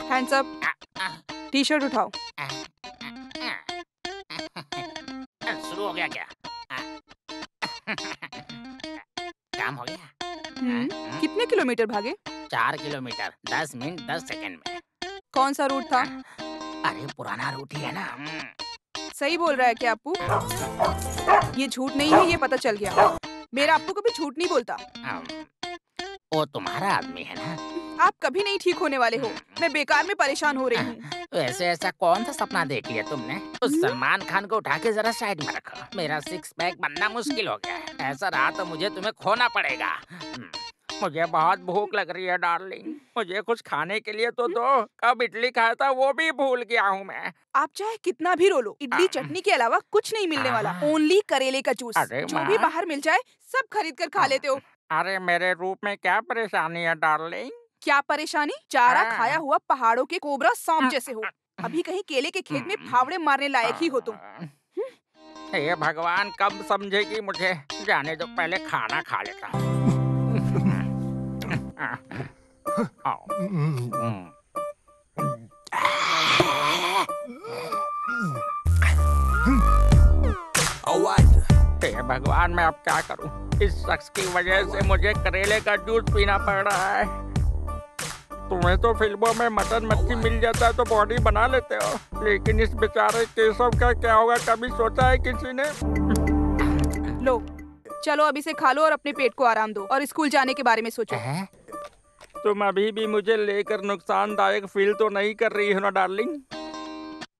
Hands up. T shirt उठाओ। शुरू हो गया क्या? काम हो गया? कितने किलोमीटर भागे? 4 किलोमीटर 10 मिनट 10 सेकंड में। कौन सा रूट था? अरे पुराना रूट ही है ना। सही बोल रहा है क्या अप्पू? ये झूठ नहीं है, ये पता चल गया। मेरा अप्पू कभी झूठ नहीं बोलता। वो तुम्हारा आदमी है ना। आप कभी नहीं ठीक होने वाले हो। मैं बेकार में परेशान हो रही हूँ। वैसे ऐसा कौन सा सपना देख लिया तुमने? उस सलमान खान को उठा के जरा साइड में रखो। मेरा 6 पैक बनना मुश्किल हो गया है। ऐसा रहा तो मुझे तुम्हें खोना पड़ेगा। मुझे बहुत भूख लग रही है डार्लिंग। मुझे कुछ खाने के लिए तो दो। कब इडली खाया था वो भी भूल गया हूँ मैं। आप चाहे कितना भी रो लो, इडली चटनी के अलावा कुछ नहीं मिलने वाला। ओनली करेले का जूस। जो भी बाहर मिल जाए सब खरीद कर खा लेते हो। अरे मेरे रूप में क्या परेशानी है डार्लिंग? क्या परेशानी? चारा खाया हुआ पहाड़ों के कोबरा सांप जैसे हो। अभी कहीं केले के खेत में फावड़े मारने लायक ही हो तुम। हे भगवान, कब समझेगी मुझे? जाने दो, पहले खाना खा लेता हूँ। हे भगवान, मैं अब क्या करूं? इस शख्स की वजह से मुझे करेले का जूस पीना पड़ रहा है। तुम्हें तो फिल्मों में मटन मच्छी मिल जाता है तो बॉडी बना लेते हो, लेकिन इस बेचारे केशव का क्या होगा? कभी सोचा है किसी ने? लो, चलो अभी से खा लो और अपने पेट को आराम दो और स्कूल जाने के बारे में सोचो। तुम अभी भी मुझे लेकर नुकसानदायक फील तो नहीं कर रही हो ना डार्लिंग?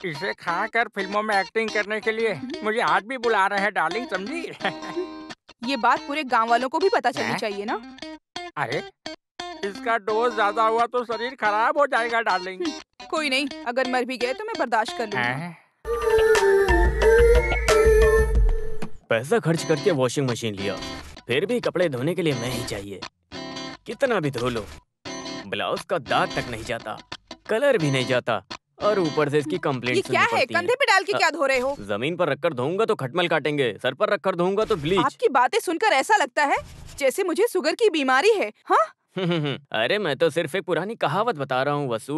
इसे खाकर फिल्मों में एक्टिंग करने के लिए मुझे आज भी बुला रहे हैं डार्लिंग, समझी? ये बात पूरे गांव वालों को भी पता चलनी चाहिए ना। अरे इसका डोज ज्यादा हुआ तो शरीर खराब हो जाएगा डार्लिंग। कोई नहीं, अगर मर भी गए तो मैं बर्दाश्त कर लूंगी। पैसा खर्च करके वॉशिंग मशीन लिया, फिर भी कपड़े धोने के लिए मैं ही चाहिए। कितना भी धो लो, ब्लाउज का दाग तक नहीं जाता, कलर भी नहीं जाता, और ऊपर से इसकी कंप्लेंट सुननी पड़ती है। ये क्या है? कंधे पे डाल के क्या धो रहे हो? जमीन पर रखकर धोऊंगा तो खटमल काटेंगे, सर पर रखकर धोऊंगा तो ब्लीच। आपकी बातें सुनकर ऐसा लगता है जैसे मुझे शुगर की बीमारी है। हाँ? अरे मैं तो सिर्फ एक पुरानी कहावत बता रहा हूँ वसु।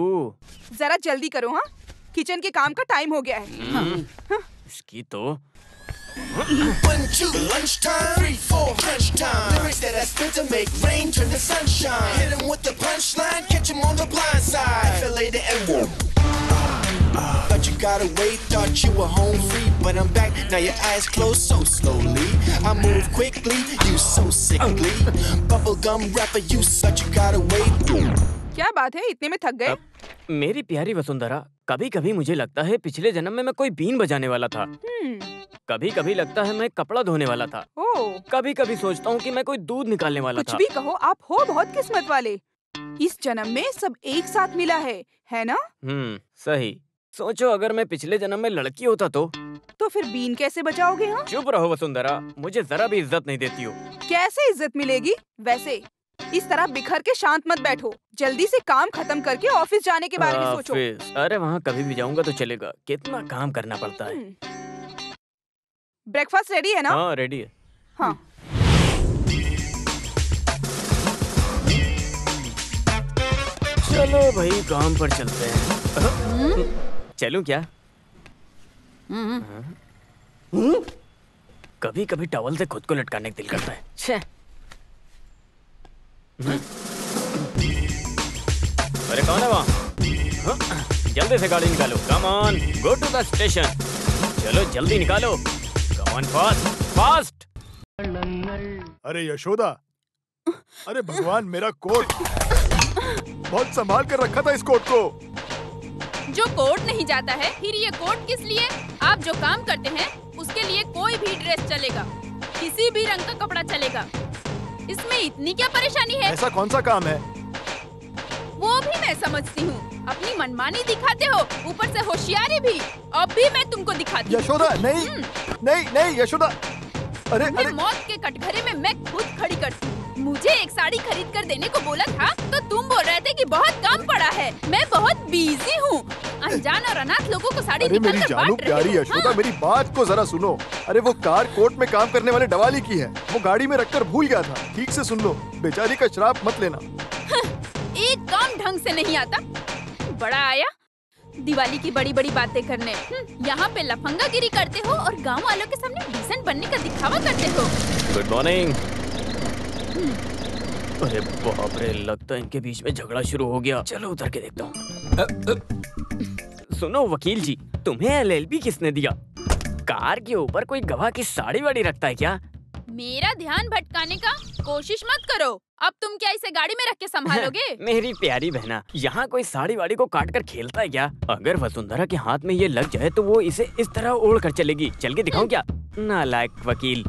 जरा जल्दी करो। हाँ, किचन के काम का टाइम हो गया है। हाँ। इसकी तो 1, 2, lunchtime, 3, 4, crunch time. Lyrics that I spit to make rain turn to sunshine. Hit 'em with the punchline, catch 'em on the blind side. Filet the envelope. But you gotta wait, thought you were home free, but I'm back, now your eyes closed so slowly. I move quickly, you so sickly. Bubblegum rapper, you such, you gotta wait. क्या बात है, इतने में थक गए? मेरी प्यारी वसुंधरा, कभी कभी मुझे लगता है पिछले जन्म में मैं कोई बीन बजाने वाला था। कभी कभी लगता है मैं कपड़ा धोने वाला था। कभी कभी सोचता हूँ कि मैं कोई दूध निकालने वाला था। कुछ भी कहो, आप हो बहुत किस्मत वाले। इस जन्म में सब एक साथ मिला है ना? सही। सोचो अगर मैं पिछले जन्म में लड़की होता तो फिर बीन कैसे बचाओगे? हाँ? चुप रहो वसुंधरा, मुझे जरा भी इज्जत नहीं देती हो। कैसे इज्जत मिलेगी? वैसे इस तरह बिखर के शांत मत बैठो, जल्दी से काम खत्म करके ऑफिस जाने के बारे में सोचो। अरे वहाँ कभी भी जाऊंगा तो चलेगा, कितना काम करना पड़ता है। ब्रेकफास्ट रेडी है ना? हाँ रेडी है। हाँ। चलो भाई काम पर चलते हैं। चलूं क्या? कभी कभी टॉवल से खुद को लटकाने का दिल करता है। छे। अरे कौन है वहाँ? जल्दी से गाड़ी निकालो। Come on, go to the station. चलो जल्दी निकालो। Come on, fast fast. अरे यशोदा, अरे भगवान, मेरा कोट बहुत संभाल कर रखा था। इस कोट को जो कोट नहीं जाता है, फिर ये कोट किस लिए? आप जो काम करते हैं उसके लिए कोई भी ड्रेस चलेगा, किसी भी रंग का कपड़ा चलेगा। इसमें इतनी क्या परेशानी है? ऐसा कौन सा काम है? वो भी मैं समझती हूँ। अपनी मनमानी दिखाते हो, ऊपर से होशियारी भी। अब भी मैं तुमको दिखाती हूँ। यशोदा, नहीं नहीं नहीं यशोदा। अरे मौत के कटघरे में मैं खुद खड़ी करती हूँ। मुझे एक साड़ी खरीद कर देने को बोला था तो तुम बोल रहे थे कि बहुत कम पड़ा है। मैं बहुत बिजी हूँ। अनजान और अनाथ लोगों को साड़ी अरे मेरी जानू प्यारी यशोदा, मेरी बात को जरा सुनो। अरे वो कार कोर्ट में काम करने वाले डवाली की है, वो गाड़ी में रखकर भूल गया था। ठीक से सुन लो, बेचारी का श्राप मत लेना। एक काम ढंग से नहीं आता। बड़ा आया दिवाली की बड़ी बड़ी बातें करने। यहाँ पे लफंगागिरी करते हो और गांव वालों के सामने डिसेंट बनने का दिखावा करते हो। Good morning. अरे बाप रे, लगता है इनके बीच में झगड़ा शुरू हो गया। चलो उतर के देखता हूँ। सुनो वकील जी, तुम्हें एलएलबी किसने दिया? कार के ऊपर कोई गवाह की साड़ी वाड़ी रखता है क्या? मेरा ध्यान भटकाने का कोशिश मत करो। अब तुम क्या इसे गाड़ी में रख के संभालोगे? मेरी प्यारी बहना, यहाँ कोई साड़ी वाड़ी को काट कर खेलता है क्या? अगर वसुंधरा के हाथ में ये लग जाए तो वो इसे इस तरह ओढ़ कर चलेगी। चल के दिखाऊं क्या? नालायक वकील।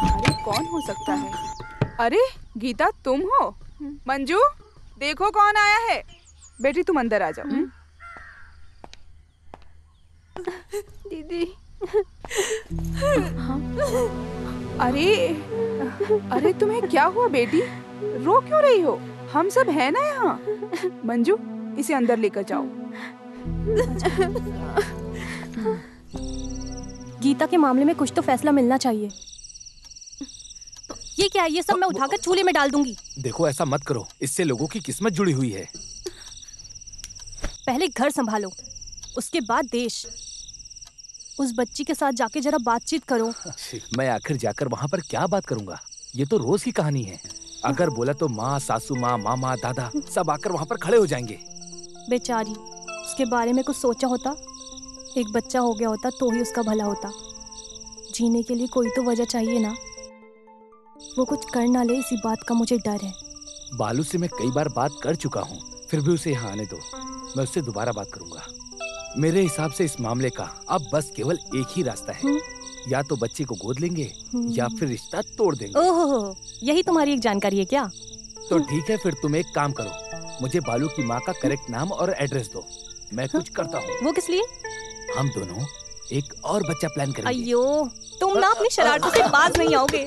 अरे कौन हो सकता है? अरे गीता, तुम हो? मंजू, देखो कौन आया है। बेटी तुम अंदर आ जाओ। दीदी। अरे तुम्हें क्या हुआ बेटी? रो क्यों रही हो? हम सब है ना यहाँ। मंजू, इसे अंदर लेकर जाओ। गीता के मामले में कुछ तो फैसला मिलना चाहिए। ये क्या है? ये सब मैं उठाकर चूल्हे में डाल दूंगी। देखो ऐसा मत करो, इससे लोगों की किस्मत जुड़ी हुई है। पहले घर संभालो, उसके बाद देश। उस बच्ची के साथ जाके जरा बातचीत करो। मैं आखिर जाकर वहाँ पर क्या बात करूँगा? ये तो रोज की कहानी है। अगर बोला तो माँ, सासू माँ, मामा, दादा सब आकर वहाँ पर खड़े हो जाएंगे। बेचारी, उसके बारे में कुछ सोचा होता। एक बच्चा हो गया होता तो ही उसका भला होता। जीने के लिए कोई तो वजह चाहिए ना। वो कुछ कर ना ले, इसी बात का मुझे डर है। बालू से मैं कई बार बात कर चुका हूँ, फिर भी उसे यहाँ आने दो। मैं उससे दोबारा बात करूंगा। मेरे हिसाब से इस मामले का अब बस केवल एक ही रास्ता है। या तो बच्चे को गोद लेंगे या फिर रिश्ता तोड़ देंगे। ओहो, यही तुम्हारी एक जानकारी है क्या? तो ठीक है, फिर तुम एक काम करो, मुझे बालू की माँ का करेक्ट नाम और एड्रेस दो, मैं कुछ करता हूँ। वो किस लिए? हम दोनों एक और बच्चा प्लान करेंगे। अयो, तुम ना अपनी शरारतों से बाज नहीं आओगे।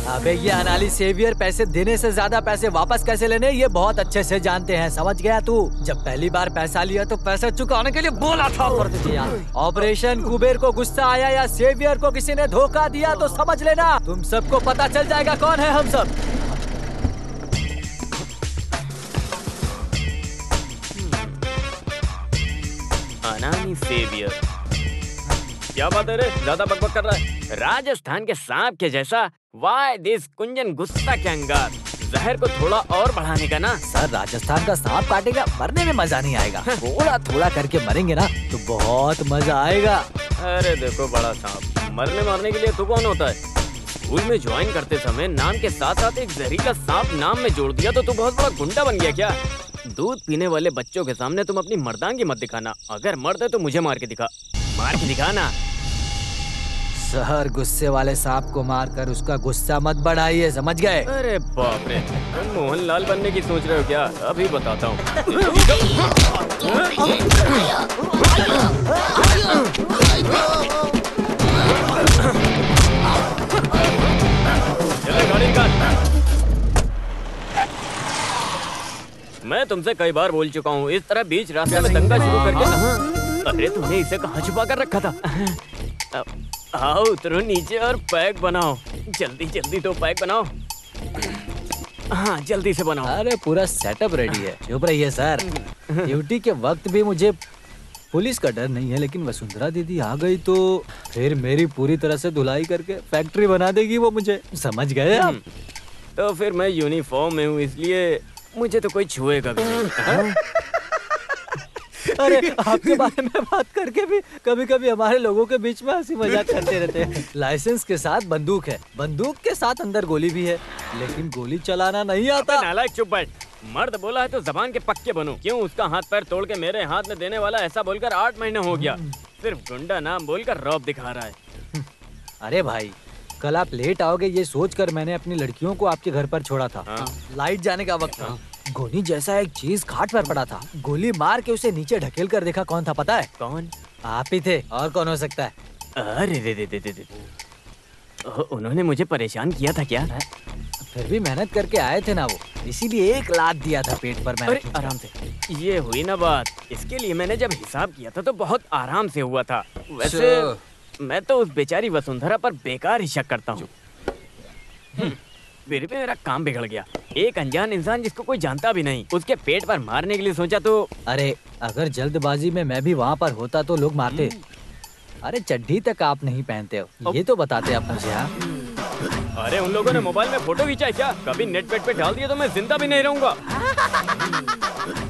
अबे ये अनाली सेवियर पैसे देने से ज्यादा पैसे वापस कैसे लेने ये बहुत अच्छे से जानते हैं, समझ गया तू? जब पहली बार पैसा लिया तो पैसा चुकाने के लिए बोला था पर तुझे यार। ऑपरेशन कुबेर को गुस्सा आया या सेवियर को किसी ने धोखा दिया तो समझ लेना तुम सबको पता चल जाएगा कौन है हम सब। अनानी सेवियर, क्या बात है रे? ज्यादा बकबक कर रहा है। राजस्थान के सांप के जैसा। वाई दिस कुंजन गुस्सा के अंगार। जहर को थोड़ा और बढ़ाने का ना। सर, राजस्थान का सांप काटेगा, मरने में मजा नहीं आएगा। थोड़ा थोड़ा करके मरेंगे ना तो बहुत मजा आएगा। अरे देखो बड़ा सांप, मरने मारने के लिए तू कौन होता है? स्कूल में ज्वाइन करते समय नाम के साथ साथ एक जहरीला सांप नाम में जोड़ दिया तो तू बहुत बड़ा गुंडा बन गया क्या? दूध पीने वाले बच्चों के सामने तुम अपनी मर्दांगी मत दिखाना। अगर मर्द है तो मुझे मार के दिखा, मार के दिखा ना। सर, गुस्से वाले सांप को मारकर उसका गुस्सा मत बढ़ाइए, समझ गए? अरे बाप रे, तुम मोहनलाल बनने की सोच रहे हो क्या? अभी बताता हूँ। चलो गाड़ी निकाल। मैं तुमसे कई बार बोल चुका हूँ, इस तरह बीच रास्ते में दंगा शुरू करके। अरे तुमने इसे कहाँ छुपा कर रखा था? आओ उतरो नीचे और पैक बनाओ। जल्दी जल्दी तो पैक बनाओ। हाँ जल्दी से बनाओ। अरे पूरा सेटअप रेडी है, चुप रहिए सर। ड्यूटी के वक्त भी मुझे पुलिस का डर नहीं है, लेकिन वसुंधरा दीदी आ गई तो फिर मेरी पूरी तरह से धुलाई करके फैक्ट्री बना देगी वो मुझे, समझ गए आप? तो फिर मैं यूनिफॉर्म में हूँ इसलिए मुझे तो कोई छुएगा भी नहीं। अरे आपके बारे में बात करके भी कभी कभी हमारे लोगों के बीच में हंसी मजाक करते रहते हैं। लाइसेंस के साथ बंदूक है, बंदूक के साथ अंदर गोली भी है, लेकिन गोली चलाना नहीं आता। नालायक चुप बैठ। मर्द बोला है तो जबान के पक्के बनो। क्यों उसका हाथ पैर तोड़ के मेरे हाथ में देने वाला ऐसा बोलकर 8 महीने हो गया। सिर्फ गुंडा नाम बोलकर रौब दिखा रहा है। अरे भाई, कल आप लेट आओगे ये सोचकर मैंने अपनी लड़कियों को आपके घर पर छोड़ा था। लाइट जाने का वक्त था, गोली जैसा एक चीज खाट पर पड़ा था, गोली मार के उसे नीचे ढकेल कर देखा, कौन था पता है? कौन? आप ही थे, और कौन हो सकता है? अरे रे रे रे रे रे। उन्होंने मुझे परेशान किया था क्या? फिर भी मेहनत करके आए थे ना वो, इसीलिए एक लात दिया था पेट पर मैंने। अरे आराम से, ये हुई ना बात। इसके लिए मैंने जब हिसाब किया था तो बहुत आराम से हुआ था। वैसे मैं तो उस बेचारी वसुंधरा पर बेकार ही शक करता हूँ। फिर भी मेरा काम बिगड़ गया। एक अनजान इंसान जिसको कोई जानता भी नहीं, उसके पेट पर मारने के लिए सोचा तो। अरे अगर जल्दबाजी में मैं भी वहाँ पर होता तो लोग मारते। अरे चड्डी तक आप नहीं पहनते हो, ये तो बताते आप मुझे। हाँ अरे उन लोगों ने मोबाइल में फोटो खींचा क्या? कभी नेट पे डाल दिया तो मैं जिंदा भी नहीं रहूंगा।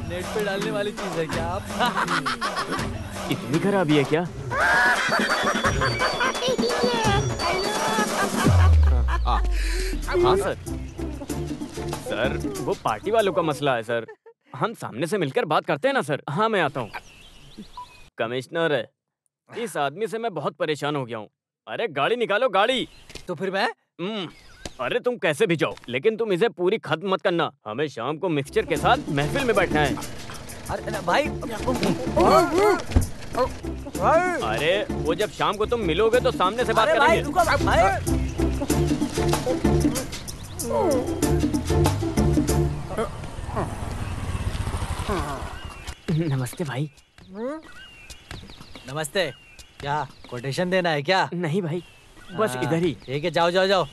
नेट पे डालने वाली चीज है क्या आप? इतनी खराबी है क्या? हाँ सर। सर वो पार्टी वालों का मसला है सर। हम सामने से मिलकर बात करते हैं ना सर। हाँ मैं आता हूँ। कमिश्नर, इस आदमी से मैं बहुत परेशान हो गया हूँ। अरे गाड़ी निकालो, गाड़ी। तो फिर मैं? अरे तुम कैसे भी जाओ, लेकिन तुम इसे पूरी खत्म मत करना। हमें शाम को मिक्सचर के साथ महफिल में बैठना है। अरे भाई। अरे वो जब शाम को तुम मिलोगे तो सामने से बात करेंगे। रुको भाई। नमस्ते भाई। नमस्ते। क्या कोटेशन देना है क्या? नहीं भाई, बस इधर ही। ठीक है, जाओ जाओ जाओ।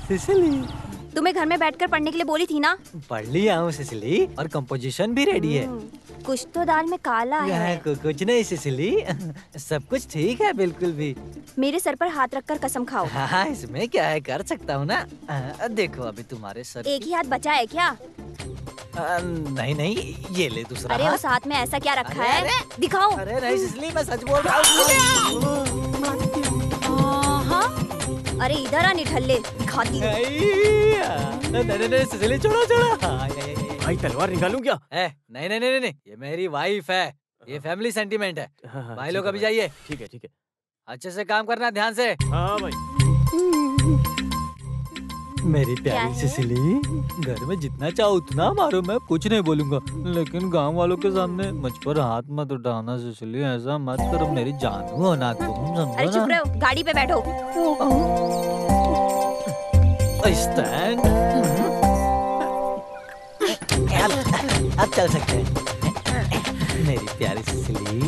सिसिली, तुम्हें घर में बैठकर पढ़ने के लिए बोली थी ना? पढ़ लिया हूँ सिसिली, और कंपोजिशन भी रेडी है। कुछ तो दाल में काला है। कुछ नहीं सिसिली, सब कुछ ठीक है बिल्कुल भी। मेरे सर पर हाथ रखकर कसम खाओ। हाँ इसमें क्या है, कर सकता हूँ ना। देखो अभी तुम्हारे सर। एक ही हाथ बचा है क्या? नहीं नहीं, ये ले दूसरा। अरे उस हाथ में ऐसा क्या रखा है? दिखाओ। अरे नहीं सिसिली, मैं सच बोल रहा हूँ। अरे इधर आ निठल्ले, दिखाती हूँ। नहीं सिसिली, छोड़ो छोड़ो। भाई तलवार निकालूं क्या? नहीं नहीं नहीं नहीं, ये मेरी वाइफ है, ये फैमिली सेंटीमेंट है। भाई लोग अभी जाइए। ठीक है ठीक है। अच्छे से काम करना, ध्यान से। हाँ भाई। मेरी प्यारी सिसिली, घर में जितना चाहो उतना मारो, मैं कुछ नहीं बोलूंगा, लेकिन गांव वालों के सामने मुझ पर हाथ मत उठाना सिसिली। ऐसा मत करो, मेरी जानू हो ना तुम, समझो ना? अरे चुप रहो, गाड़ी पे बैठो। स्टैंड। अब चल सकते हैं मेरी प्यारी सिसिली।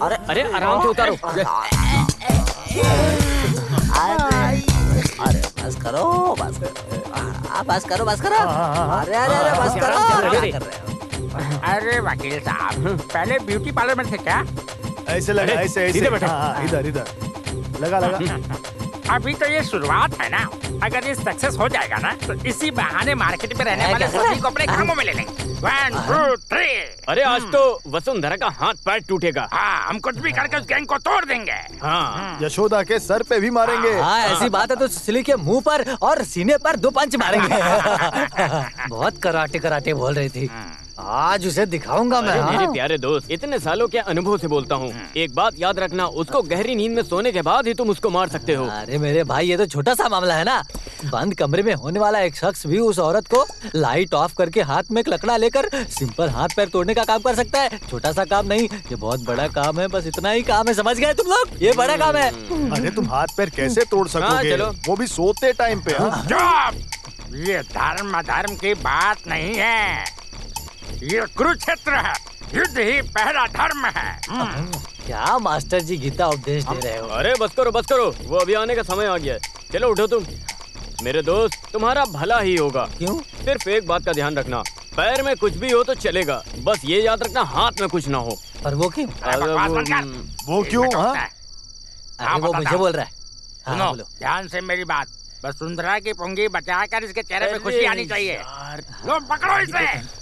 अरे अरे आराम से उतारो। अरे बस करो बस करो बस करो बस करो। अरे अरे अरे बस करो। अरे वकील साहब, पहले ब्यूटी पार्लर में थे क्या? ऐसे लगा, ऐसे ऐसे। इधर बैठो। हाँ, इधर इधर। लगा लगा। अभी तो ये शुरुआत है ना। अगर ये सक्सेस हो जाएगा ना तो इसी बहाने मार्केट में रहने वाले सभी को अपने कामों में ले लेंगे। 1 2 3। अरे आज तो वसुंधरा का हाथ पैर टूटेगा। हाँ, हम कुछ भी करके उस गैंग को तोड़ देंगे। हाँ, यशोदा के सर पे भी मारेंगे। हाँ ऐसी बात है तो सिसिली के मुंह पर और सीने पर 2 पंच मारेंगे। बहुत कराटे कराटे बोल रही थी, आज उसे दिखाऊंगा मैं। अरे मेरे प्यारे दोस्त, इतने सालों के अनुभव से बोलता हूँ, एक बात याद रखना, उसको गहरी नींद में सोने के बाद ही तुम उसको मार सकते हो। अरे मेरे भाई ये तो छोटा सा मामला है ना। बंद कमरे में होने वाला एक शख्स भी उस औरत को लाइट ऑफ करके हाथ में एक लकड़ा लेकर सिंपल हाथ पैर तोड़ने का काम कर सकता है। छोटा सा काम नहीं, ये बहुत बड़ा काम है। बस इतना ही काम है, समझ गए तुम लोग? ये बड़ा काम है। अरे तुम हाथ पैर कैसे तोड़ सकोगे? चलो। वो भी सोते टाइम पे। चुप! ये धर्म अधर्म की बात नहीं है, ये कुरुक्षेत्र है। युद्ध ही पहला धर्म है। क्या मास्टर जी गीता उपदेश दे रहे हो? अरे बस करो, वो अभी आने का समय आ गया है। चलो उठो तुम। मेरे दोस्त, तुम्हारा भला ही होगा। क्यों? सिर्फ एक बात का ध्यान रखना, पैर में कुछ भी हो तो चलेगा, बस ये याद रखना हाथ में कुछ ना हो। पर वो क्यों? वो क्यों? अरे वो मुझे बोल रहा है। हाँ, सुनो, बोलो। ध्यान से मेरी बात। वसुंधरा की पुंगी बचाकर इसके चेहरे पे खुशी आनी चाहिए। लो पकड़ो इसे।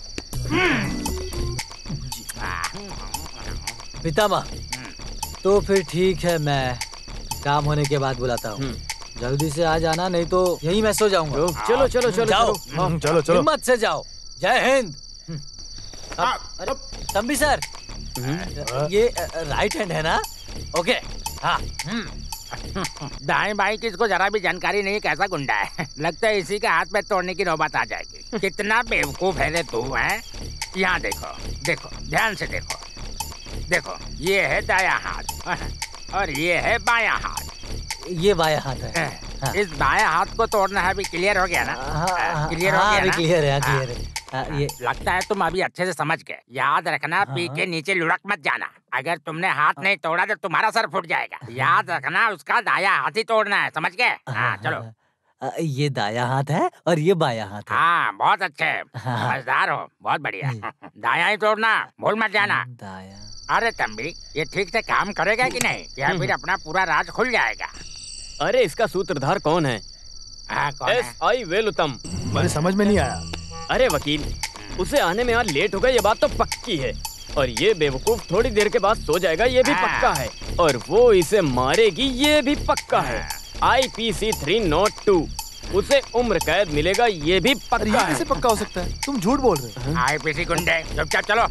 पितामह, तो फिर ठीक है, मैं काम होने के बाद बुलाता हूँ। जल्दी से आ जाना, नहीं तो यही मैं सो जाऊंगा। चलो जाओ। चलो। हिम्मत से जाओ। जय हिंद। अरे तंबी सर, ये राइट हैंड है ना? ओके। हाँ। दाएं बाएं की इसको जरा भी जानकारी नहीं, कैसा गुंडा है। लगता है इसी के हाथ में तोड़ने की नौबत आ जाएगी। कितना बेवकूफ है रे तू, है? यहाँ देखो, ध्यान से देखो, ये है दायां हाथ और ये है बायां हाथ। ये बायां हाथ है। हाँ। इस बायां हाथ को तोड़ना है। अभी क्लियर हो गया ना? क्लियर हो गया ना? क्लियर है। ये लगता है तुम अभी अच्छे से समझ गए। याद रखना, पी के नीचे लुढ़क मत जाना। अगर तुमने हाथ नहीं तोड़ा तो तुम्हारा सर फूट जाएगा। याद रखना, उसका दायां हाथ ही तोड़ना है, समझ गए? हाँ चलो। ये दायां हाथ है और ये बायां हाथ है। हाँ, बहुत अच्छे, समझदार हो, बहुत बढ़िया। दायां ही तोड़ना, भूल मत जाना। दायां। अरे तंबी, ये ठीक से काम करेगा कि नहीं, या फिर अपना पूरा राज खुल जाएगा? अरे इसका सूत्रधार कौन है? कौन है? SI वेलुतम। मुझे समझ में नहीं आया। अरे वकील, उसे आने में आज लेट होगा, ये बात तो पक्की है। और ये बेवकूफ थोड़ी देर के बाद सो जाएगा, ये भी पक्का है। और वो इसे मारेगी, ये भी पक्का है। IPC 302, उसे उम्र कैद मिलेगा, ये भी पक्का है। कैसे पक्का हो सकता है? तुम झूठ बोल रहे हो। IPC गुंडे, चुपचाप चलो।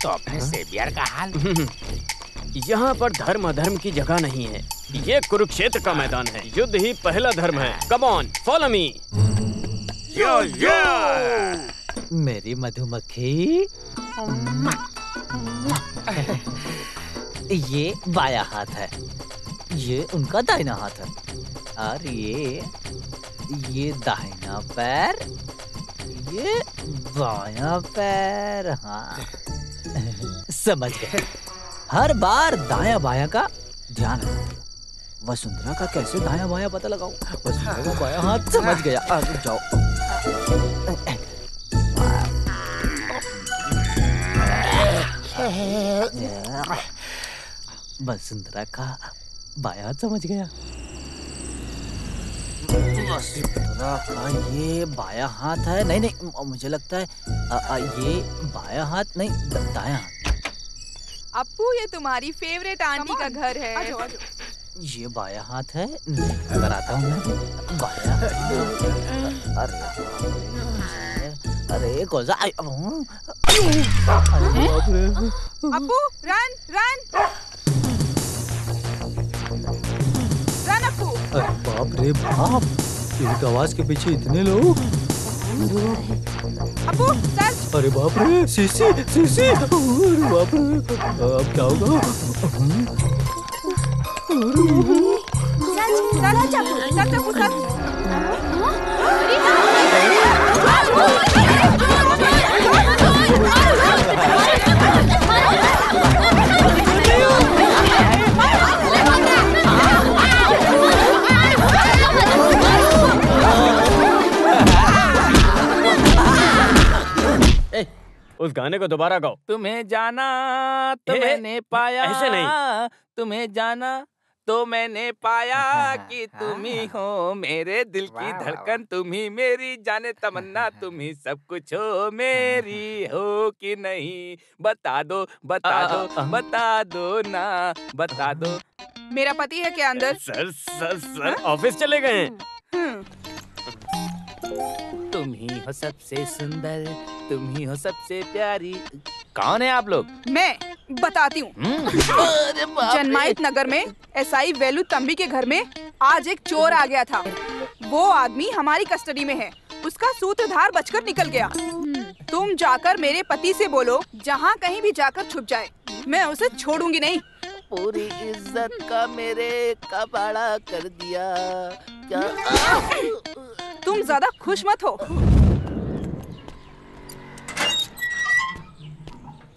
तो अपने सेवियर का हाल? यहाँ पर धर्म अधर्म की जगह नहीं है, ये कुरुक्षेत्र का मैदान है। युद्ध ही पहला धर्म है। Come on, follow me. मेरी मधुमक्खी। ये बायां हाथ है, ये उनका दाहिना हाथ है। और ये दाहिना पैर, ये बायां पैर। हाँ समझ गए। हर बार दायां बायां का ध्यान रखो। वसुंधरा का कैसे दायां बायां पता लगाऊं? वसुंधरा का बायां हाथ समझ गया। रुक जाओ। वसुंधरा का बायां हाथ समझ गया। वसुंधरा का ये बायां हाथ है। नहीं, मुझे लगता है ये बायां हाथ नहीं, दायां हाथ। अप्पू, ये तुम्हारी फेवरेट आंटी का घर है। आजो। ये बायां हाथ है। अगर आता हूँ मैं बायां हाथ। अरे कौन सा? अप्पू, रन अप्पू। अरे बाप रे बाप, एक आवाज के पीछे इतने लोग। अप्पू, सर्च। अरे बाप रे, सीसी। अरे बाप रे, अब क्या होगा? उस गाने को दोबारा गाओ। तुम्हें जाना तो मैंने पाया, ऐसे नहीं। तुम्हें जाना तो मैंने पाया कि तुम ही हो मेरे दिल की धड़कन, तुम ही मेरी जाने तमन्ना, तुम ही सब कुछ हो, मेरी हो कि नहीं बता दो बता दो बता दो ना, बता दो। मेरा पति है क्या अंदर? सर ऑफिस चले गए हैं। तुम ही हो सबसे सुंदर, तुम ही हो सबसे प्यारी। कौन है आप लोग? मैं बताती हूँ। जनमाइत नगर में एसआई वेलू तंबी के घर में आज एक चोर आ गया था। वो आदमी हमारी कस्टडी में है। उसका सूत्रधार बचकर निकल गया। तुम जाकर मेरे पति से बोलो जहाँ कहीं भी जाकर छुप जाए, मैं उसे छोड़ूंगी नहीं। पूरी इज्जत का मेरे कबाड़ा कर दिया क्या? तुम ज्यादा खुश मत हो।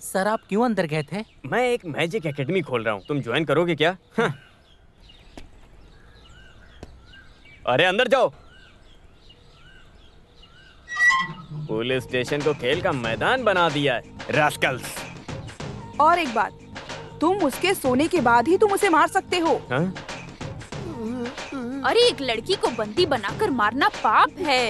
सर आप क्यों अंदर गए थे? मैं एक मैजिक एकेडमी खोल रहा हूँ, तुम ज्वाइन करोगे क्या? अरे अंदर जाओ। पुलिस स्टेशन को खेल का मैदान बना दिया है रास्कल्स। और एक बात, तुम उसके सोने के बाद ही तुम उसे मार सकते हो। अरे एक लड़की को बंदी बनाकर मारना पाप है।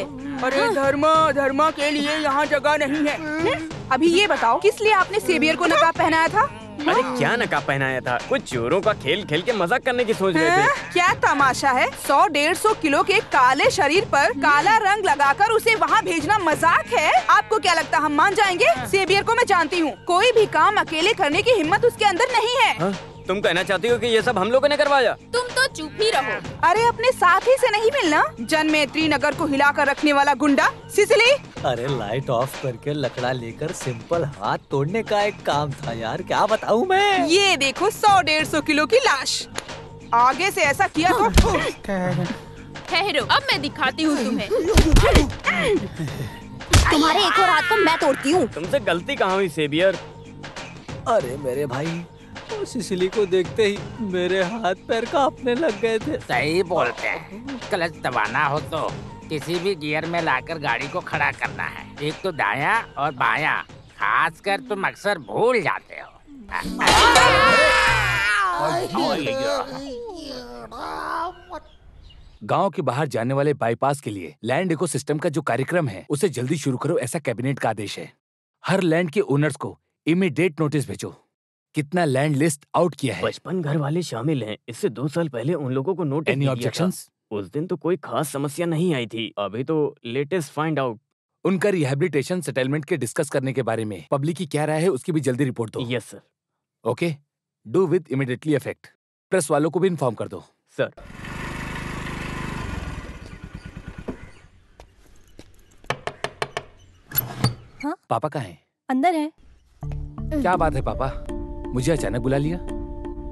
अरे धर्म के लिए यहाँ जगह नहीं है। अभी ये बताओ किस लिए आपने सेवियर को नकाब पहनाया था? अरे क्या नकाब पहनाया था? कुछ चोरों का खेल खेल के मजाक करने की सोच रहे थे। क्या तमाशा है? 100-150 किलो के काले शरीर पर काला रंग लगाकर उसे वहाँ भेजना मजाक है? आपको क्या लगता हम मान जाएंगे? सेवियर को मैं जानती हूँ, कोई भी काम अकेले करने की हिम्मत उसके अंदर नहीं है। तुम कहना चाहती हो कि ये सब हम लोगों ने करवाया? तुम तो चुप ही रहो। अरे अपने साथी से नहीं मिलना? जनमेत्री नगर को हिलाकर रखने वाला गुंडा सिसिली। अरे लाइट ऑफ करके लकड़ा लेकर सिंपल हाथ तोड़ने का एक काम था यार, क्या बताऊं मैं। ये देखो 100-150 किलो की लाश। आगे से ऐसा किया तो ठहरो, अब मैं दिखाती हूँ तुम्हें। तुम्हारे एक और हाथ को मैं तोड़ती हूँ। तुमसे गलती कहाँ हुई सेवियर? अरे मेरे भाई, सिसिली को देखते ही मेरे हाथ पैर कांपने लग गए थे। सही बोलते हैं, क्लच दबाना हो तो किसी भी गियर में लाकर गाड़ी को खड़ा करना है। एक तो दायां और बायां, खासकर तुम अक्सर भूल जाते हो। गांव के बाहर जाने वाले बाईपास के लिए लैंड इकोसिस्टम का जो कार्यक्रम है उसे जल्दी शुरू करो, ऐसा कैबिनेट का आदेश है। हर लैंड के ओनर्स को इमीडिएट नोटिस भेजो। कितना लैंड लिस्ट आउट किया है? 55 घर वाले शामिल हैं। इससे 2 साल पहले उन लोगों को नोटिस Any objections? उस दिन तो कोई खास समस्या नहीं आई थी। अभी तो लेटेस्ट फाइंड आउट। उनका रिहैबिलिटेशन सेटलमेंट के डिस्कस करने के बारे में पब्लिक की क्या राय है उसकी भी जल्दी रिपोर्ट दो। Yes sir. Okay, do with immediately effect. Press वालों को भी इन्फॉर्म कर दो। सर। हाँ? पापा कहाँ हैं? अंदर है। क्या बात है पापा, मुझे अचानक बुला लिया?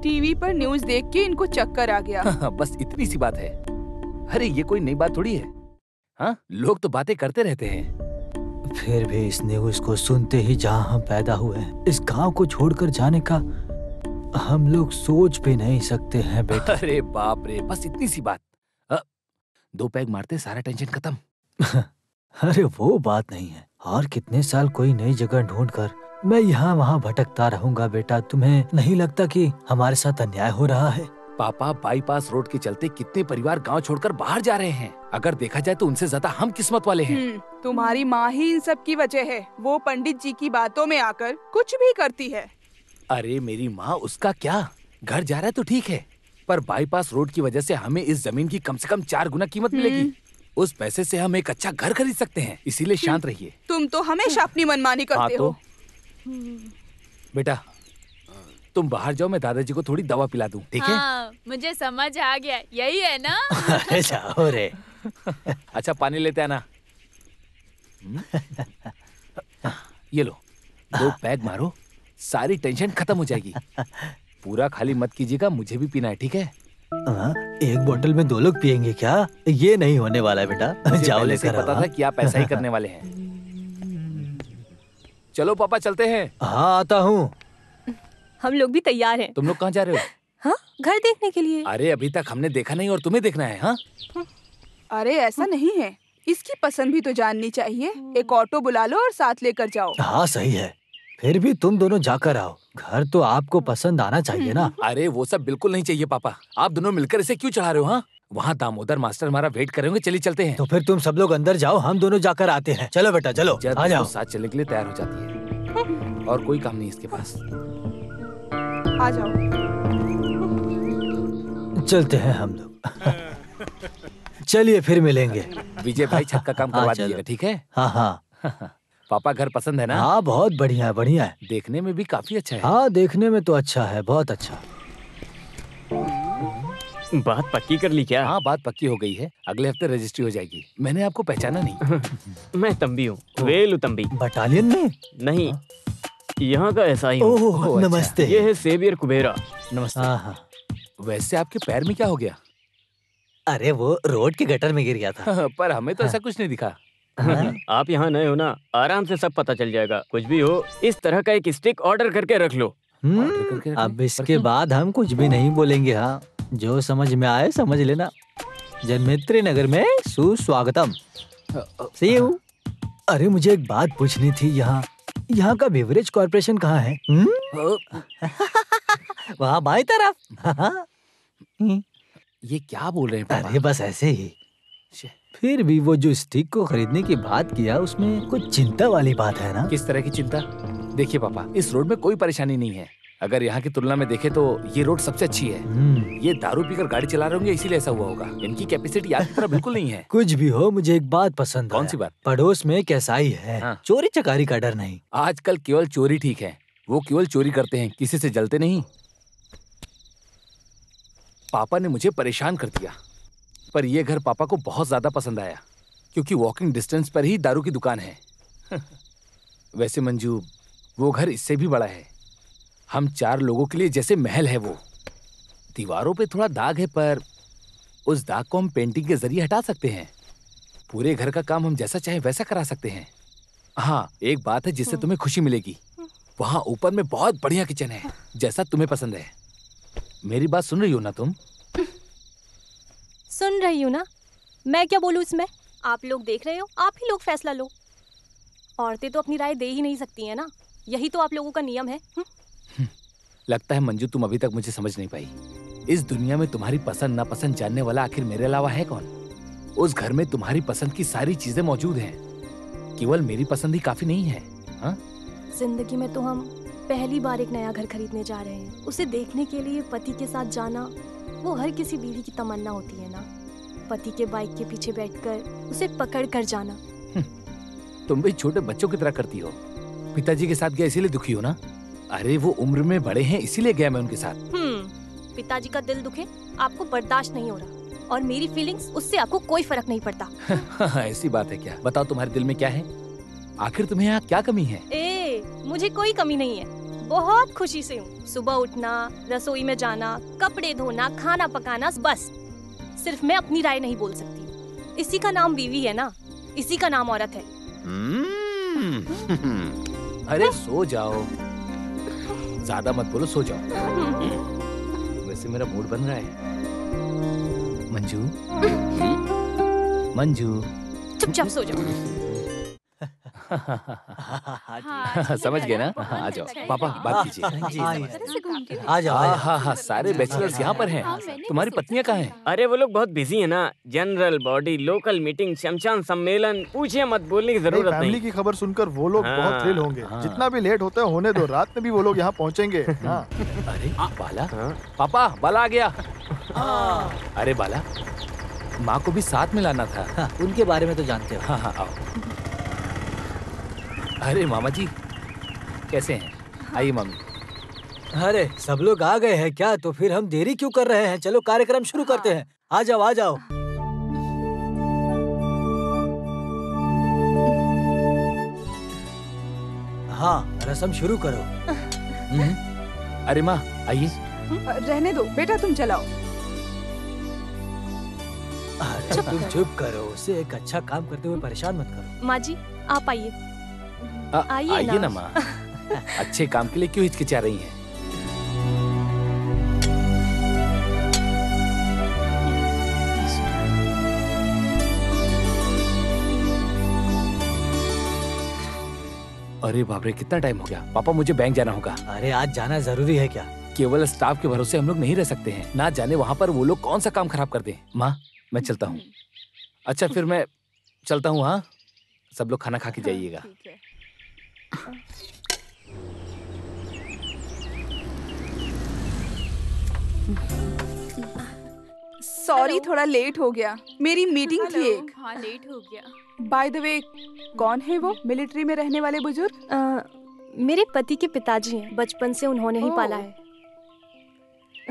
टीवी पर न्यूज़ देख के इनको चक्कर आ गया। बस इतनी सी बात है। अरे ये कोई नई बात थोड़ी है। हाँ, लोग तो बातें करते रहते हैं। फिर भी इस न्यूज़ को सुनते ही जहाँ हम पैदा हुए हैं, इस गांव को छोड़कर जाने का हम लोग सोच भी नहीं सकते हैं बेटा। अरे बाप रे, बस इतनी सी बात। 2 पैग मारते सारा टेंशन खत्म। अरे वो बात नहीं है, और कितने साल कोई नई जगह ढूंढकर मैं यहाँ वहाँ भटकता रहूंगा बेटा। तुम्हें नहीं लगता कि हमारे साथ अन्याय हो रहा है? पापा, बाईपास रोड के चलते कितने परिवार गांव छोड़कर बाहर जा रहे हैं। अगर देखा जाए तो उनसे ज्यादा हम किस्मत वाले हैं। तुम्हारी माँ ही इन सब की वजह है। वो पंडित जी की बातों में आकर कुछ भी करती है। अरे मेरी माँ, उसका क्या, घर जा रहा है तो ठीक है, पर बाईपास रोड की वजह से हमें इस जमीन की कम से कम 4 गुना कीमत मिलेगी। उस पैसे से हम एक अच्छा घर खरीद सकते हैं, इसीलिए शांत रहिए। तुम तो हमेशा अपनी मनमानी करते हो। बेटा तुम बाहर जाओ, मैं दादाजी को थोड़ी दवा पिला दूं, ठीक है? हाँ, मुझे समझ आ गया, यही है ना? अरे जाओ रे। अच्छा पानी लेते आना। ये लो, 2 पैग मारो, सारी टेंशन खत्म हो जाएगी। पूरा खाली मत कीजिएगा, मुझे भी पीना है, ठीक है? एक बोतल में 2 लोग पियेंगे क्या? ये नहीं होने वाला है बेटा। जाओ लेकर पता था कि आप ऐसा ही करने वाले हैं। चलो पापा चलते हैं। हाँ आता हूँ। हम लोग भी तैयार हैं। तुम लोग कहाँ जा रहे हो? हाँ, घर देखने के लिए। अरे अभी तक हमने देखा नहीं और तुम्हें देखना है? हाँ? अरे ऐसा नहीं है, इसकी पसंद भी तो जाननी चाहिए। एक ऑटो बुला लो और साथ लेकर जाओ। हाँ सही है, फिर भी तुम दोनों जाकर आओ, घर तो आपको पसंद आना चाहिए ना। अरे वो सब बिल्कुल नहीं चाहिए पापा, आप दोनों मिलकर इसे क्यों चढ़ा रहे हो? हाँ, वहाँ दामोदर मास्टर हमारा वेट करेंगे, चलिए चलते हैं। तो फिर तुम सब लोग अंदर जाओ, हम दोनों जाकर आते हैं। चलो बेटा चलो, आ जाओ। साथ चलने के लिए तैयार हो जाती है और कोई काम नहीं इसके पास। आ जाओ। चलते हैं हम लोग। चलिए फिर मिलेंगे। विजय भाई छत का काम करवा दीजिएगा, ठीक है? हाँ हाँ। पापा घर पसंद है ना? हाँ बहुत बढ़िया है, बढ़िया है। देखने में भी काफी अच्छा है। हाँ देखने में तो अच्छा है, बहुत अच्छा। बात पक्की कर ली क्या? हाँ बात पक्की हो गई है, अगले हफ्ते रजिस्ट्री हो जाएगी। मैंने आपको पहचाना नहीं। मैं तंबी हूँ, वेलु तंबी। बटालियन में? नहीं, यहाँ का ऐसा ही हूँ। ओह नमस्ते। ये है सेवियर कुबेरा। नमस्ते। हाँ। वैसे आपके पैर में क्या हो गया? अरे वो रोड के गटर में गिर गया था। पर हमें तो ऐसा कुछ नहीं दिखा। आप यहाँ नए हो ना, आराम से सब पता चल जाएगा। कुछ भी हो, इस तरह का एक स्टिक ऑर्डर करके रख लो। अब इसके बाद हम कुछ भी नहीं बोलेंगे। हाँ, जो समझ में आए समझ लेना। जनमित्री नगर में सुस्वागतम। See you। अरे मुझे एक बात पूछनी थी, यहाँ का बेवरेज कॉर्पोरेशन कहाँ है? वहाँ बाई तरफ। ये क्या बोल रहे हैं पापा? अरे बस ऐसे ही। फिर भी वो जो स्टिक को खरीदने की बात किया, उसमें कुछ चिंता वाली बात है ना? किस तरह की चिंता? देखिए पापा, इस रोड में कोई परेशानी नहीं है। अगर यहाँ की तुलना में देखें तो ये रोड सबसे अच्छी है। ये दारू पीकर गाड़ी चला रहे होंगे, इसीलिए ऐसा हुआ होगा। इनकी कैपेसिटी आपकी तरह बिल्कुल नहीं है। कुछ भी हो, मुझे एक बात पसंद। कौन सी बात? पड़ोस में एक ईसाई है। हाँ। चोरी चकारी का डर नहीं। आजकल केवल चोरी ठीक है, वो केवल चोरी करते हैं, किसी से जलते नहीं। पापा ने मुझे परेशान कर दिया, पर यह घर पापा को बहुत ज्यादा पसंद आया, क्योंकि वॉकिंग डिस्टेंस पर ही दारू की दुकान है। वैसे मंजू, वो घर इससे भी बड़ा है। हम 4 लोगों के लिए जैसे महल है वो। दीवारों पे थोड़ा दाग है, पर उस दाग को हम पेंटिंग के जरिए हटा सकते हैं। पूरे घर का काम हम जैसा चाहे वैसा करा सकते हैं। हाँ, एक बात है जिससे तुम्हें खुशी मिलेगी। वहाँ ऊपर में बहुत बढ़िया किचन है, जैसा तुम्हें पसंद है। मेरी बात सुन रही हो ना तुम? सुन रही हूँ ना। मैं क्या बोलूँ इसमें? आप लोग देख रहे हो, आप ही लोग फैसला लो। औरतें तो अपनी राय दे ही नहीं सकती है ना, यही तो आप लोगों का नियम है। लगता है मंजू तुम अभी तक मुझे समझ नहीं पाई। इस दुनिया में तुम्हारी पसंद नापसंद जानने वाला आखिर मेरे अलावा है कौन? उस घर में तुम्हारी पसंद की सारी चीजें मौजूद हैं, केवल मेरी पसंद ही काफी नहीं है। हाँ? जिंदगी में तो हम पहली बार एक नया घर खरीदने जा रहे हैं। उसे देखने के लिए पति के साथ जाना, वो हर किसी बीवी की तमन्ना होती है ना। पति के बाइक के पीछे बैठकर उसे पकड़ कर जाना। तुम भी छोटे बच्चों की तरह करती हो। पिताजी के साथ गया इसीलिए दुखी हो ना? अरे वो उम्र में बड़े हैं इसीलिए गया मैं उनके साथ। पिताजी का दिल दुखे आपको बर्दाश्त नहीं हो रहा, और मेरी फीलिंग्स, उससे आपको कोई फर्क नहीं पड़ता। ऐसी बात है क्या? बताओ तुम्हारे दिल में क्या है? आखिर तुम्हें यहाँ क्या कमी है? मुझे कोई कमी नहीं है, बहुत खुशी से हूँ। सुबह उठना, रसोई में जाना, कपड़े धोना, खाना पकाना, बस। सिर्फ मैं अपनी राय नहीं बोल सकती। इसी का नाम बीवी है ना, इसी का नाम औरत है। अरे सो जाओ, ज्यादा मत बोलो, सो जाओ। वैसे मेरा मूड बन रहा है। मंजू, मंजू, चुपचाप सो जाओ। समझ गए ना? आ जाओ पापा, बात कीजिए। आ जाओ। हाँ, सारे बैचलर्स यहाँ पर हैं। तुम्हारी पत्नियाँ कहाँ हैं? अरे वो लोग बहुत बिजी है ना। जनरल बॉडी, लोकल मीटिंग, शमशान सम्मेलन, पूछिए मत, बोलने की जरूरत नहीं। फैमिली की खबर सुनकर वो लोग बहुत थ्रिल होंगे। जितना भी लेट होता है होने दो, रात में भी वो लोग यहाँ पहुँचेंगे। अरे बाला, पापा बाला आ गया। अरे बाला, माँ को भी साथ में लाना था। उनके बारे में तो जानते हो। हाँ, आओ। अरे मामा जी कैसे हैं? आइए मामी। अरे सब लोग आ गए हैं क्या? तो फिर हम देरी क्यों कर रहे हैं? चलो कार्यक्रम शुरू करते हैं। आ जाओ, आ जाओ। हाँ, रस्म शुरू करो। अरे माँ आइए। रहने दो बेटा, तुम चलाओ। अरे तुम चुप करो, उसे एक अच्छा काम करते हुए परेशान मत करो। माँ जी आप आइए। आइए ना माँ। अच्छे काम के लिए क्यों हिचकिचा रही हैं? अरे बाप रे, कितना टाइम हो गया। पापा मुझे बैंक जाना होगा। अरे आज जाना जरूरी है क्या? केवल स्टाफ के भरोसे हम लोग नहीं रह सकते हैं। ना जाने वहाँ पर वो लोग कौन सा काम खराब कर दें। माँ मैं चलता हूँ। अच्छा फिर मैं चलता हूँ। हाँ सब लोग खाना खा के जाइएगा। सॉरी थोड़ा लेट हो गया, मेरी मीटिंग थी एक। हाँ लेट हो गया। बाय द वे कौन है वो मिलिट्री में रहने वाले बुजुर्ग? मेरे पति के पिताजी हैं, बचपन से उन्होंने ही पाला है।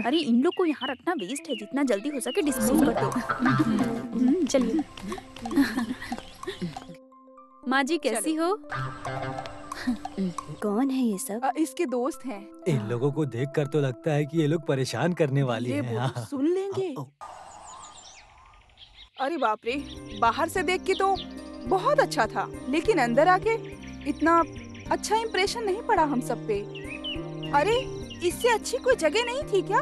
अरे इन लोग को यहाँ रखना वेस्ट है, जितना जल्दी हो सके डिस्पोज कर दो। चलिए। माँ जी कैसी हो? कौन है ये सब? इसके दोस्त हैं। इन लोगों को देखकर तो लगता है कि ये लोग परेशान करने वाली हैं। हाँ। सुन लेंगे। अरे बाप रे, बाहर से देख के तो बहुत अच्छा था, लेकिन अंदर आके इतना अच्छा इंप्रेशन नहीं पड़ा हम सब पे। अरे इससे अच्छी कोई जगह नहीं थी क्या?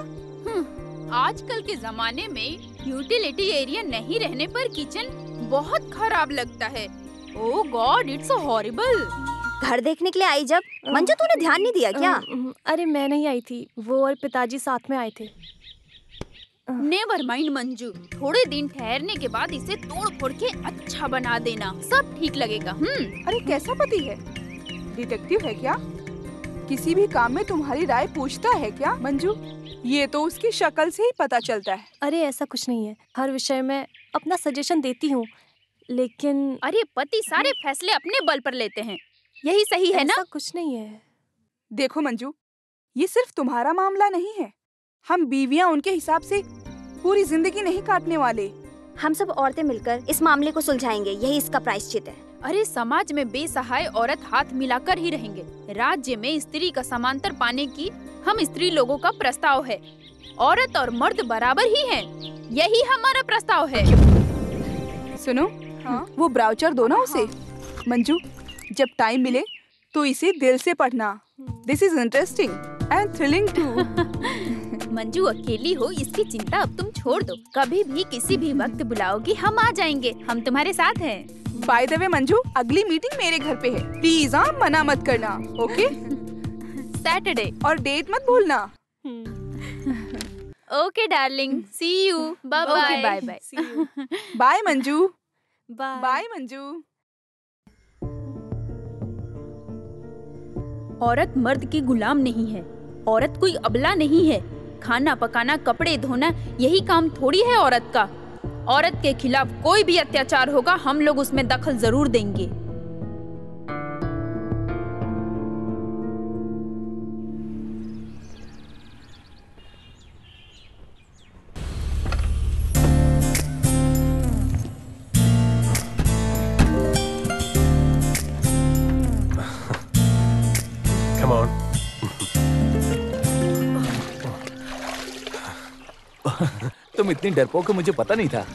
आजकल के जमाने में यूटिलिटी एरिया नहीं रहने पर किचन बहुत खराब लगता है। ओह गॉड, इट्स हॉरिबल। घर देखने के लिए आई जब मंजू तूने ध्यान नहीं दिया क्या? अरे मैं नहीं आई थी, वो और पिताजी साथ में आए थे। नेवर माइंड मंजू, थोड़े दिन ठहरने के बाद इसे तोड़ फोड़ के अच्छा बना देना, सब ठीक लगेगा। अरे कैसा पति है? डिटेक्टिव है क्या? किसी भी काम में तुम्हारी राय पूछता है क्या मंजू? ये तो उसकी शक्ल से ही पता चलता है। अरे ऐसा कुछ नहीं है, हर विषय में अपना सजेशन देती हूँ, लेकिन अरे पति सारे फैसले अपने बल पर लेते हैं, यही सही है ना? ऐसा कुछ नहीं है। देखो मंजू, ये सिर्फ तुम्हारा मामला नहीं है। हम बीवियां उनके हिसाब से पूरी जिंदगी नहीं काटने वाले। हम सब औरतें मिलकर इस मामले को सुलझाएंगे, यही इसका प्रायश्चित है। अरे समाज में बेसहाय औरत हाथ मिलाकर ही रहेंगे। राज्य में स्त्री का समांतर पाने की हम स्त्री लोगों का प्रस्ताव है। औरत और मर्द बराबर ही हैं, यही हमारा प्रस्ताव है। सुनो, वो ब्राउचर दो ना उसे। मंजू जब टाइम मिले तो इसे दिल से पढ़ना। This is interesting and thrilling too. Manju अकेली हो इसकी चिंता अब तुम छोड़ दो। कभी भी किसी भी वक्त बुलाओगी हम आ जाएंगे, हम तुम्हारे साथ हैं। बाय द वे मंजू, अगली मीटिंग मेरे घर पे है, प्लीज मना मत करना। ओके? सैटरडे। और डेट मत भूलना। Okay darling, see you. Bye bye. Bye bye. Bye Manju. Bye Manju. औरत मर्द की गुलाम नहीं है, औरत कोई अबला नहीं है। खाना पकाना, कपड़े धोना, यही काम थोड़ी है औरत का। औरत के खिलाफ कोई भी अत्याचार होगा हम लोग उसमें दखल जरूर देंगे। Come on. तुम इतनी डरपोक हो, मुझे पता नहीं था।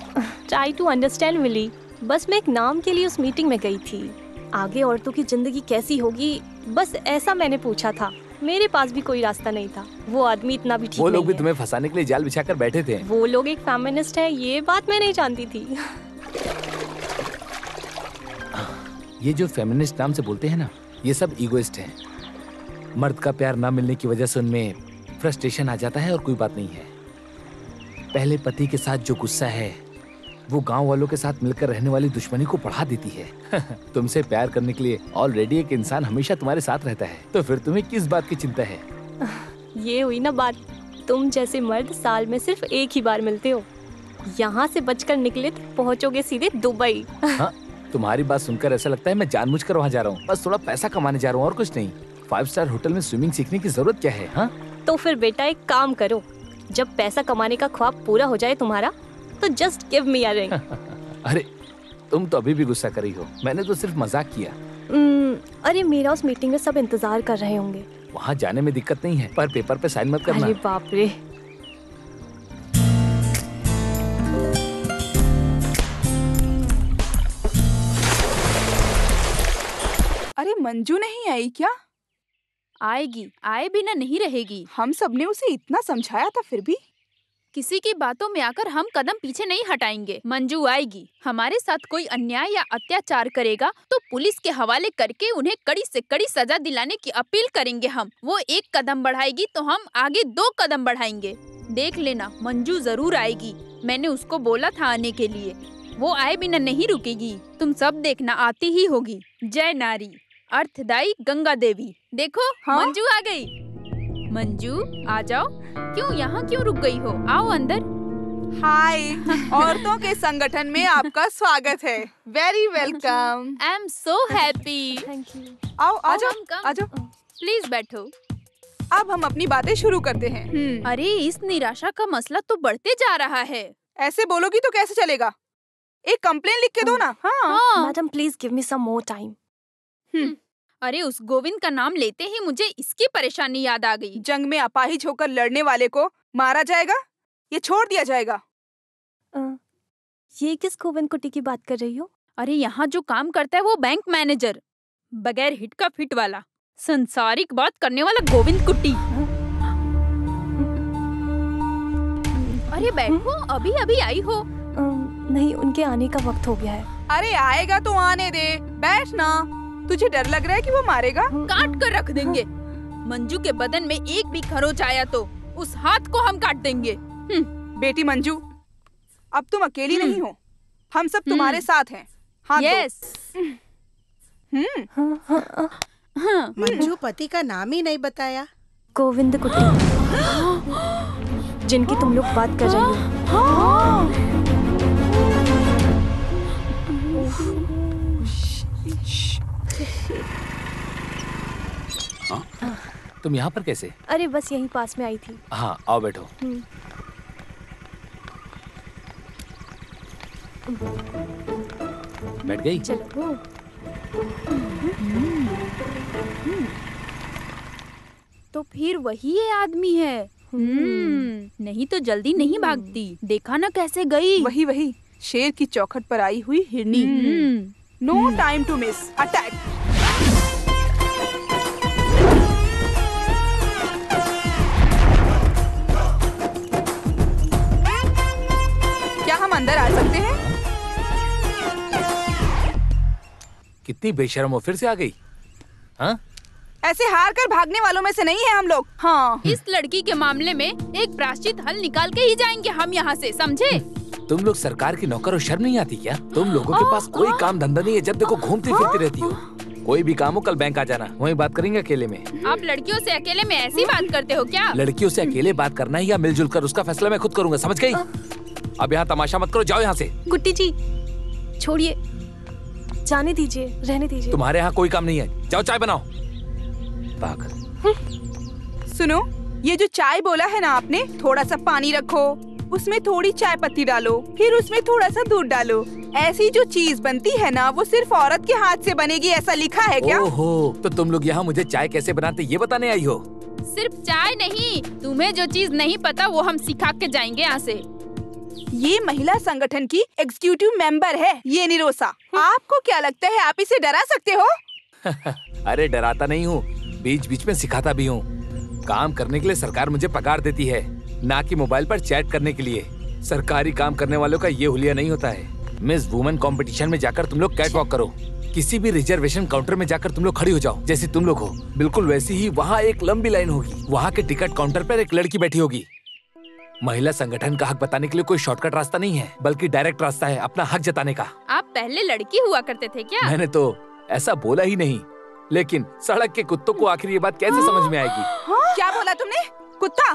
ट्राई टू अंडरस्टैंड विली, बस मैं एक नाम के लिए उस मीटिंग में गई थी। आगे औरतों की जिंदगी कैसी होगी बस ऐसा मैंने पूछा था। मेरे पास भी कोई रास्ता नहीं था। वो आदमी इतना भी ठीक वो लोग नहीं भी है। तुम्हें फंसाने के लिए जाल बिछाकर बैठे थे। वो लोग एक फेमिनिस्ट है, ये बात मैं नहीं जानती थी। ये जो फेमिनिस्ट नाम से बोलते हैं ना, ये सब ईगोइस्ट हैं। मर्द का प्यार ना मिलने की वजह से उनमें फ्रस्ट्रेशन आ जाता है और कोई बात नहीं है। पहले पति के साथ जो गुस्सा है वो गांव वालों के साथ मिलकर रहने वाली दुश्मनी को बढ़ा देती है। तुमसे प्यार करने के लिए ऑलरेडी एक इंसान हमेशा तुम्हारे साथ रहता है, तो फिर तुम्हें किस बात की चिंता है? ये हुई ना बात। तुम जैसे मर्द साल में सिर्फ एक ही बार मिलते हो। यहाँ से बचकर निकले तो पहुँचोगे सीधे दुबई। हाँ, तुम्हारी बात सुनकर ऐसा लगता है मैं जानबूझकर वहाँ जा रहा हूँ। बस थोड़ा पैसा कमाने जा रहा हूँ और कुछ नहीं। 5 स्टार होटल में स्विमिंग सीखने की जरूरत क्या है? हाँ तो फिर बेटा एक काम करो, जब पैसा कमाने का ख्वाब पूरा हो जाए तुम्हारा तो just give me a ring. अरे तुम तो अभी भी गुस्सा कर रही हो, मैंने तो सिर्फ मजाक किया। अरे मेरा उस मीटिंग में सब इंतजार कर रहे होंगे। वहाँ जाने में दिक्कत नहीं है, पर पेपर पे साइन मत करना। अरे बाप रे। अरे मंजू नहीं आई क्या? आएगी, आए बिना नहीं रहेगी। हम सबने उसे इतना समझाया था फिर भी। किसी की बातों में आकर हम कदम पीछे नहीं हटाएंगे। मंजू आएगी, हमारे साथ कोई अन्याय या अत्याचार करेगा तो पुलिस के हवाले करके उन्हें कड़ी से कड़ी सजा दिलाने की अपील करेंगे हम। वो एक कदम बढ़ाएगी तो हम आगे 2 कदम बढ़ाएंगे। देख लेना, मंजू जरूर आएगी। मैंने उसको बोला था आने के लिए, वो आए बिना नहीं रुकेगी। तुम सब देखना, आती ही होगी। जय नारी, अर्थदायी गंगा देवी। देखो मंजू आ गई। मंजू आ जाओ। क्यों रुक गई हो? आओ अंदर। हाय, औरतों के संगठन में आपका स्वागत है। Very welcome. I am so happy. Thank you. आओ, आ जाओ। प्लीज बैठो। अब हम अपनी बातें शुरू करते हैं। अरे इस निराशा का मसला तो बढ़ते जा रहा है। ऐसे बोलोगी तो कैसे चलेगा? एक कंप्लेन लिख के दो ना। हाँ। Madam please give me some more time. अरे उस गोविंद का नाम लेते ही मुझे इसकी परेशानी याद आ गई। जंग में अपाहिज होकर लड़ने वाले को मारा जाएगा, ये छोड़ दिया जाएगा। ये किस गोविंद कुटी की बात कर रही हो? अरे यहाँ जो काम करता है वो बैंक मैनेजर, बगैर हिट का फिट वाला, संसारिक बात करने वाला गोविंद कुटी। अरे बैठो, अभी अभी आई हो। नहीं, उनके आने का वक्त हो गया है। अरे आएगा तो आने दे, बैठ ना। तुझे डर लग रहा है कि वो मारेगा? काट कर रख देंगे। मंजू के बदन में एक भी खरोच आया तो उस हाथ को हम काट देंगे। बेटी मंजू, अब तुम अकेली नहीं हो, हम सब तुम्हारे साथ हैं। हाँ, यस। मंजू पति का नाम ही नहीं बताया। गोविंद कुटी, जिनकी तुम लोग बात कर रही हो। तुम यहाँ पर कैसे? अरे बस यहीं पास में आई थी। हाँ, आओ बैठो। बैठ गई? चलो। तो फिर वही ये आदमी है। नहीं तो जल्दी नहीं भागती। देखा ना कैसे गई। वही शेर की चौखट पर आई हुई हिरनी। No time to miss, attack. क्या हम अंदर आ सकते हैं? कितनी बेशर्म हो, फिर से आ गई। हाँ? ऐसे हार कर भागने वालों में से नहीं है हम लोग। हाँ। इस लड़की के मामले में एक प्रायश्चित हल निकाल के ही जाएंगे हम यहाँ से, समझे? तुम लोग सरकार की नौकर हो, शर्म नहीं आती क्या? तुम लोगों के पास कोई काम धंधा नहीं है, जब देखो घूमती फिरती रहती हो। कोई भी काम हो कल बैंक आ जाना, वहीं बात करेंगे अकेले में। आप लड़कियों से अकेले में ऐसी बात करते हो क्या? लड़कियों से अकेले बात करना है या मिलजुल कर, उसका फैसला मैं खुद करूंगा, समझ गई? अब यहाँ तमाशा मत करो, जाओ यहाँ से। गुट्टी जी छोड़िए, जाने दीजिए, रहने दीजिए। तुम्हारे यहाँ कोई काम नहीं है, जाओ चाय बनाओ। पागल। सुनो, ये जो चाय बोला है ना आपने, थोड़ा सा पानी रखो, उसमें थोड़ी चाय पत्ती डालो, फिर उसमें थोड़ा सा दूध डालो। ऐसी जो चीज बनती है ना, वो सिर्फ औरत के हाथ से बनेगी, ऐसा लिखा है क्या? ओहो, तो तुम लोग यहाँ मुझे चाय कैसे बनाते ये बताने आई हो? सिर्फ चाय नहीं, तुम्हें जो चीज नहीं पता वो हम सिखा के जाएंगे यहाँ से। ये महिला संगठन की एग्जीक्यूटिव मेंबर है, ये निरोसा। आपको क्या लगता है आप इसे डरा सकते हो? अरे डराता नहीं हूँ, बीच बीच में सिखाता भी हूँ। काम करने के लिए सरकार मुझे पगार देती है, ना कि मोबाइल पर चैट करने के लिए। सरकारी काम करने वालों का ये हुलिया नहीं होता है। मिस वुमन कंपटीशन में जाकर तुम लोग कैट वॉक करो, किसी भी रिजर्वेशन काउंटर में जाकर तुम लोग खड़ी हो जाओ, जैसे तुम लोग हो बिल्कुल वैसी ही वहाँ एक लंबी लाइन होगी। वहाँ के टिकट काउंटर पर एक लड़की बैठी होगी। महिला संगठन का हक बताने के लिए कोई शॉर्टकट रास्ता नहीं है, बल्कि डायरेक्ट रास्ता है अपना हक जताने का। आप पहले लड़की हुआ करते थे क्या? मैंने तो ऐसा बोला ही नहीं, लेकिन सड़क के कुत्तों को आखिर ये बात कैसे समझ में आएगी? क्या बोला तुमने? कुत्ता?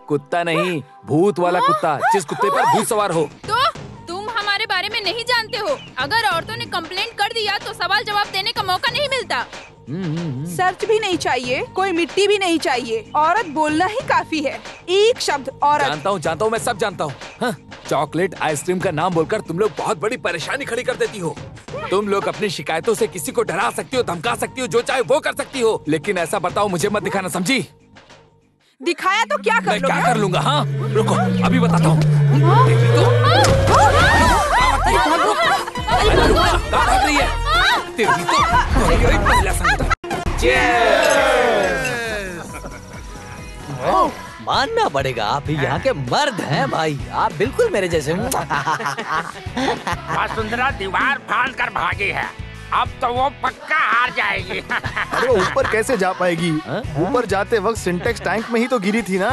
कुत्ता नहीं, भूत वाला कुत्ता, जिस कुत्ते पर भूत सवार हो। तो तुम हमारे बारे में नहीं जानते हो। अगर औरतों ने कंप्लेंट कर दिया तो सवाल जवाब देने का मौका नहीं मिलता। सर्च भी नहीं चाहिए, कोई मिट्टी भी नहीं चाहिए, औरत बोलना ही काफी है। एक शब्द औरत। जानता हूँ, मैं सब जानता हूँ। हाँ, चॉकलेट आइसक्रीम का नाम बोलकर तुम लोग बहुत बड़ी परेशानी खड़ी कर देती हो। तुम लोग अपनी शिकायतों से किसी को डरा सकती हो, धमका सकती हो, जो चाहे वो कर सकती हो, लेकिन ऐसा बताओ मुझे मत दिखाना, समझी? दिखाया तो क्या कर लोगे? मैं क्या कर लूंगा? हाँ रुको, अभी बताता हूँ। मानना पड़ेगा, आप ही यहाँ के मर्द हैं भाई, आप बिल्कुल मेरे जैसे। वसुंधरा दीवार फाड़ कर भागी है, अब तो वो पक्का हार जाएगी। अरे वो ऊपर कैसे जा पाएगी? ऊपर जाते वक्त सिंटेक्स टैंक में ही तो गिरी थी ना।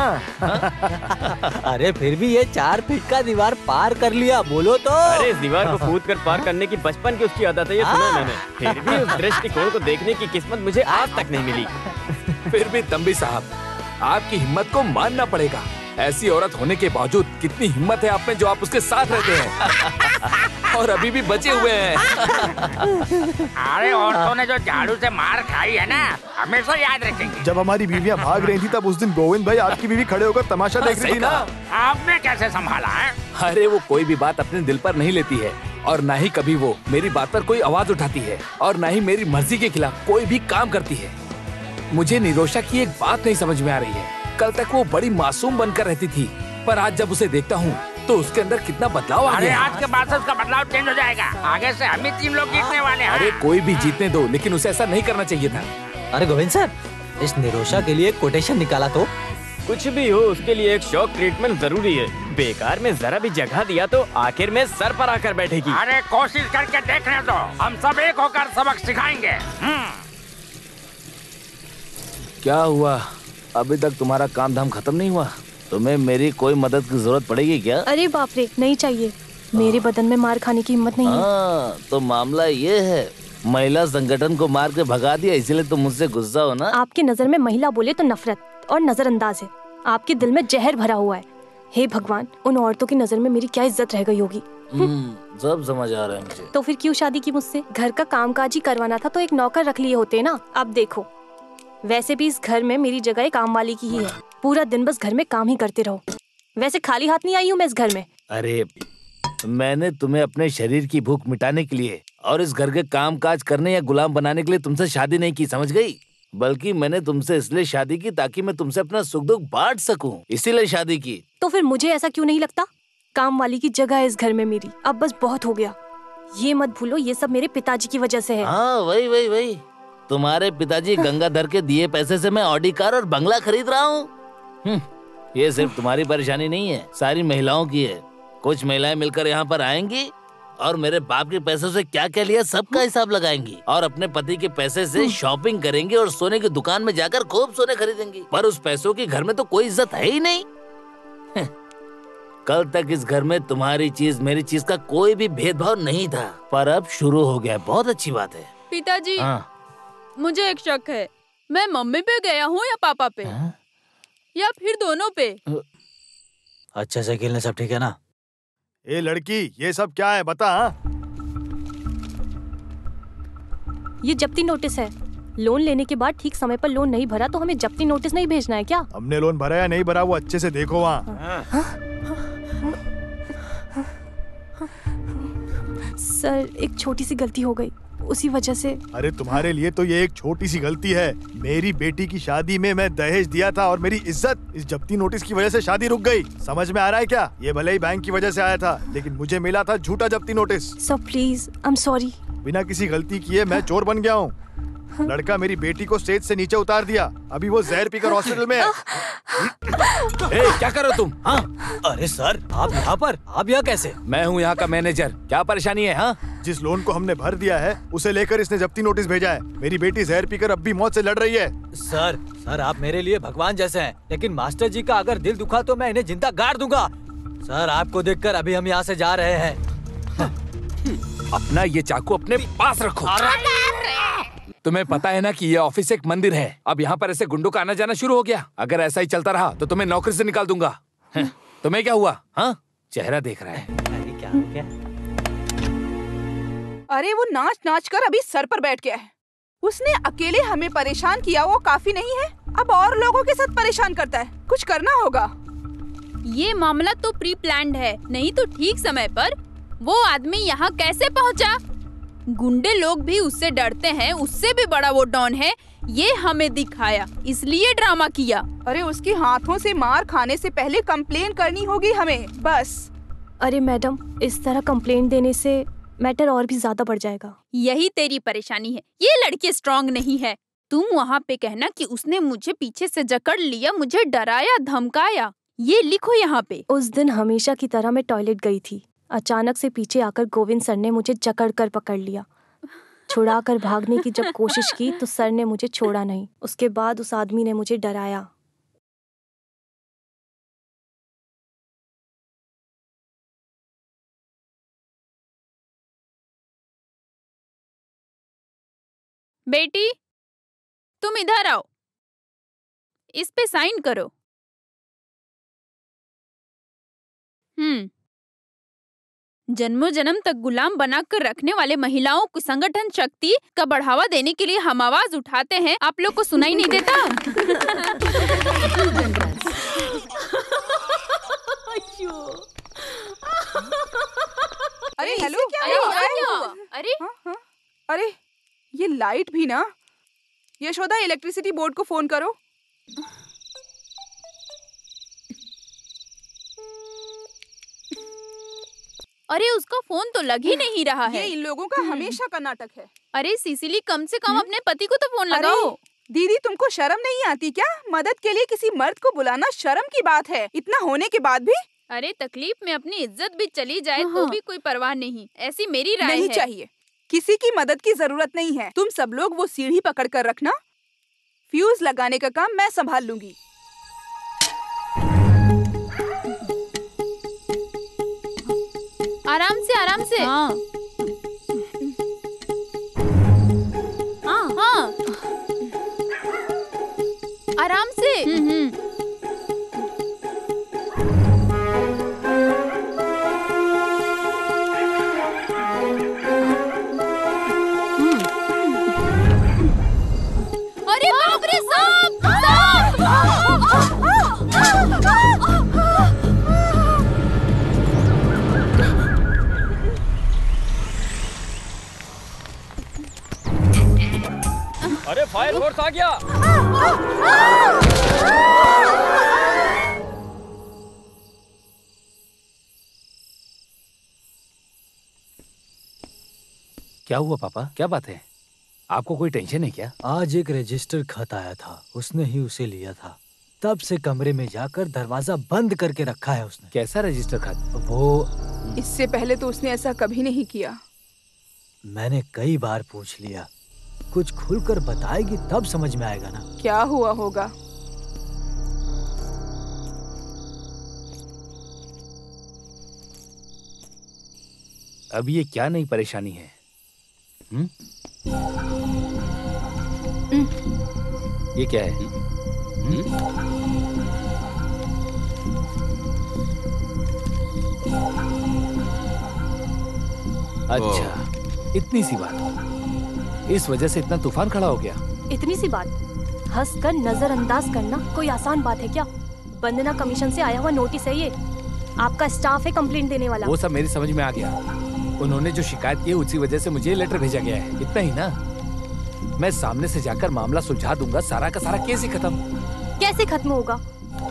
अरे फिर भी ये 4 फीट का दीवार पार कर लिया, बोलो तो। अरे इस दीवार को कूद कर पार करने की बचपन की उसकी आदत है, ये सुना मैंने। फिर भी उस दृष्टिकोण को देखने की किस्मत मुझे आज तक नहीं मिली। फिर भी तंबी साहब, आपकी हिम्मत को मानना पड़ेगा। ऐसी औरत होने के बावजूद कितनी हिम्मत है आप में जो आप उसके साथ रहते हैं और अभी भी बचे हुए हैं। अरे औरतों ने जो झाड़ू से मार खाई है ना, हमेशा याद रखेंगे। जब हमारी बीवियां भाग रही थी तब उस दिन गोविंद भाई आपकी बीवी खड़े होकर तमाशा देख रही थी ना। आपने कैसे संभाला है? अरे वो कोई भी बात अपने दिल पर नहीं लेती है और ना ही कभी वो मेरी बात पर कोई आवाज उठाती है और ना ही मेरी मर्जी के खिलाफ कोई भी काम करती है। मुझे निरोशा की एक बात नहीं समझ में आ रही है। कल तक वो बड़ी मासूम बनकर रहती थी, पर आज जब उसे देखता हूँ तो उसके अंदर कितना बदलाव आ गया। आज के बाद से उसका बदलाव चेंज हो जाएगा। आगे से हम ही 3 लोग जीतने वाले हैं। अरे कोई भी जीतने दो, लेकिन उसे ऐसा नहीं करना चाहिए था। अरे गोविंद सर, इस निरोशा के लिए कोटेशन निकाला तो। कुछ भी हो, उसके लिए एक शॉक ट्रीटमेंट जरूरी है। बेकार में जरा भी जगह दिया तो आखिर में सर पर आकर बैठेगी। अरे कोशिश करके देखने दो, हम सब एक होकर सबक सिखाएंगे। क्या हुआ? अभी तक तुम्हारा काम धाम खत्म नहीं हुआ? तुम्हें मेरी कोई मदद की जरूरत पड़ेगी क्या? अरे बाप रे, नहीं चाहिए। मेरे बदन में मार खाने की हिम्मत नहीं है। तो मामला ये है, महिला संगठन को मार के भगा दिया, इसलिए तुम मुझसे गुस्सा हो ना? आपकी नजर में महिला बोले तो नफरत और नजरअंदाज है। आपके दिल में जहर भरा हुआ है। हे भगवान, उन औरतों की नजर में मेरी क्या इज्जत रह गई होगी। सब समझ आ रहा है मुझे। तो फिर क्यों शादी की मुझसे? घर का कामकाज ही करवाना था तो एक नौकर रख लिए होते ना। अब देखो, वैसे भी इस घर में मेरी जगह काम वाली की ही है। पूरा दिन बस घर में काम ही करते रहो। वैसे खाली हाथ नहीं आई हूँ मैं इस घर में। अरे मैंने तुम्हें अपने शरीर की भूख मिटाने के लिए और इस घर के काम काज करने या गुलाम बनाने के लिए तुमसे शादी नहीं की, समझ गई? बल्कि मैंने तुमसे इसलिए शादी की ताकि मैं तुमसे अपना सुख दुख बांट सकूं, इसीलिए शादी की। तो फिर मुझे ऐसा क्यों नहीं लगता? काम वाली की जगह है इस घर में मेरी। अब बस बहुत हो गया। ये मत भूलो, ये सब मेरे पिताजी की वजह से है। हाँ वही तुम्हारे पिताजी गंगाधर के दिए पैसे से मैं ऑडी कार और बंगला खरीद रहा हूँ। ये सिर्फ तुम्हारी परेशानी नहीं है, सारी महिलाओं की है। कुछ महिलाएं मिलकर यहाँ पर आएंगी और मेरे बाप के पैसों से क्या क्या लिया सबका हिसाब लगाएंगी और अपने पति के पैसे से शॉपिंग करेंगी और सोने की दुकान में जाकर खूब सोने खरीदेंगी। पर उस पैसों की घर में तो कोई इज्जत है ही नहीं। कल तक इस घर में तुम्हारी चीज मेरी चीज का कोई भी भेदभाव नहीं था, पर अब शुरू हो गया। बहुत अच्छी बात है। पिताजी, हाँ। मुझे एक शक है, मैं मम्मी पे गया हूँ या पापा पे? या फिर दोनों पे? अच्छे से खेलने सब ठीक है ना? ए लड़की, ये सब क्या है बता। ये जब्ती नोटिस है। लोन लेने के बाद ठीक समय पर लोन नहीं भरा तो हमें जब्ती नोटिस नहीं भेजना है क्या? हमने लोन भरा या नहीं भरा वो अच्छे से देखो वहाँ। सर, एक छोटी सी गलती हो गई, उसी वजह से। अरे तुम्हारे लिए तो ये एक छोटी सी गलती है। मेरी बेटी की शादी में मैं दहेज दिया था और मेरी इज्जत इस जब्ती नोटिस की वजह से शादी रुक गई। समझ में आ रहा है क्या? ये भले ही बैंक की वजह से आया था, लेकिन मुझे मिला था झूठा जब्ती notice. Sir please, I am sorry. बिना किसी गलती किए मैं चोर बन गया हूँ। लड़का मेरी बेटी को स्टेज से नीचे उतार दिया, अभी वो जहर पीकर हॉस्पिटल में है। क्या कर रहे हो तुम? हाँ? अरे सर, आप यहाँ पर? आप यहाँ कैसे? मैं हूँ यहाँ का मैनेजर। क्या परेशानी है? हाँ? जिस लोन को हमने भर दिया है उसे लेकर इसने जब्ती नोटिस भेजा है। मेरी बेटी जहर पीकर अब भी मौत से लड़ रही है। सर आप मेरे लिए भगवान जैसे हैं, लेकिन मास्टर जी का अगर दिल दुखा तो मैं इन्हें जिंदा गाड़ दूंगा। सर, आपको देखकर अभी हम यहाँ से जा रहे हैं। अपना ये चाकू अपने पास रखो। तुम्हें पता है ना कि ये ऑफिस एक मंदिर है। अब यहाँ पर ऐसे गुंडों का आना जाना शुरू हो गया। अगर ऐसा ही चलता रहा तो तुम्हें नौकरी से निकाल दूंगा। तुम्हें क्या हुआ? हाँ, चेहरा देख रहा है। क्या हो गया? अरे वो नाच नाच कर अभी सर पर बैठ गया है। उसने अकेले हमें परेशान किया वो काफी नहीं है, अब और लोगों के साथ परेशान करता है। कुछ करना होगा। ये मामला तो प्री प्लान्ड है, नहीं तो ठीक समय पर वो आदमी यहाँ कैसे पहुँचा? गुंडे लोग भी उससे डरते हैं, उससे भी बड़ा वो डॉन है। ये हमें दिखाया, इसलिए ड्रामा किया। अरे उसके हाथों से मार खाने से पहले कंप्लेन करनी होगी हमें, बस। अरे मैडम, इस तरह कंप्लेंट देने से मैटर और भी ज्यादा बढ़ जाएगा। यही तेरी परेशानी है, ये लड़की स्ट्रॉन्ग नहीं है। तुम वहाँ पे कहना कि उसने मुझे पीछे से जकड़ लिया, मुझे डराया, धमकाया। ये लिखो यहाँ पे। उस दिन हमेशा की तरह मैं टॉयलेट गई थी। अचानक से पीछे आकर गोविंद सर ने मुझे जकड़ कर पकड़ लिया। छुड़ाकर भागने की जब कोशिश की तो सर ने मुझे छोड़ा नहीं। उसके बाद उस आदमी ने मुझे डराया। बेटी, तुम इधर आओ, इस पे साइन करो। जन्मों जन्म तक गुलाम बनाकर रखने वाले महिलाओं को संगठन शक्ति का बढ़ावा देने के लिए हम आवाज उठाते हैं। आप लोग को सुनाई नहीं देता? अरे हेलो, क्या हुआ? अरे अरे ये लाइट भी ना। यशोदा, इलेक्ट्रिसिटी बोर्ड को फोन करो। अरे उसका फोन तो लग ही नहीं रहा है। ये इन लोगों का हमेशा का नाटक है। अरे सिसिली, कम से कम अपने पति को तो फोन लगाओ। दीदी, तुमको शर्म नहीं आती क्या? मदद के लिए किसी मर्द को बुलाना शर्म की बात है। इतना होने के बाद भी। अरे तकलीफ में अपनी इज्जत भी चली जाए तो भी कोई परवाह नहीं, ऐसी मेरी राय है। नहीं चाहिए, किसी की मदद की जरूरत नहीं है। तुम सब लोग वो सीढ़ी पकड़ कर रखना, फ्यूज लगाने का काम मैं संभाल लूंगी। आराम से, आराम से। हाँ। हाँ। आराम से। अरे बाप रे, सांप! अरे फायर फोर्स आ गया। क्या हुआ पापा? क्या बात है? आपको कोई टेंशन है क्या? आज एक रजिस्टर खत आया था, उसने ही उसे लिया था। तब से कमरे में जाकर दरवाजा बंद करके रखा है उसने। कैसा रजिस्टर खत? वो इससे पहले तो उसने ऐसा कभी नहीं किया। मैंने कई बार पूछ लिया, कुछ खुलकर बताएगी तब समझ में आएगा ना। क्या हुआ होगा? अब ये क्या नई परेशानी है? ये क्या है? अच्छा, इतनी सी बात, इस वजह से इतना तूफान खड़ा हो गया। इतनी सी बात हंसकर नजरअंदाज करना कोई आसान बात है क्या? वंदना कमीशन से आया हुआ नोटिस है ये। आपका स्टाफ है कंप्लेंट देने वाला। वो सब मेरी समझ में आ गया। उन्होंने जो शिकायत की उसी वजह से मुझे लेटर भेजा गया है, इतना ही ना। मैं सामने से जाकर मामला सुलझा दूंगा, सारा का सारा केस ही खत्म। कैसे खत्म होगा?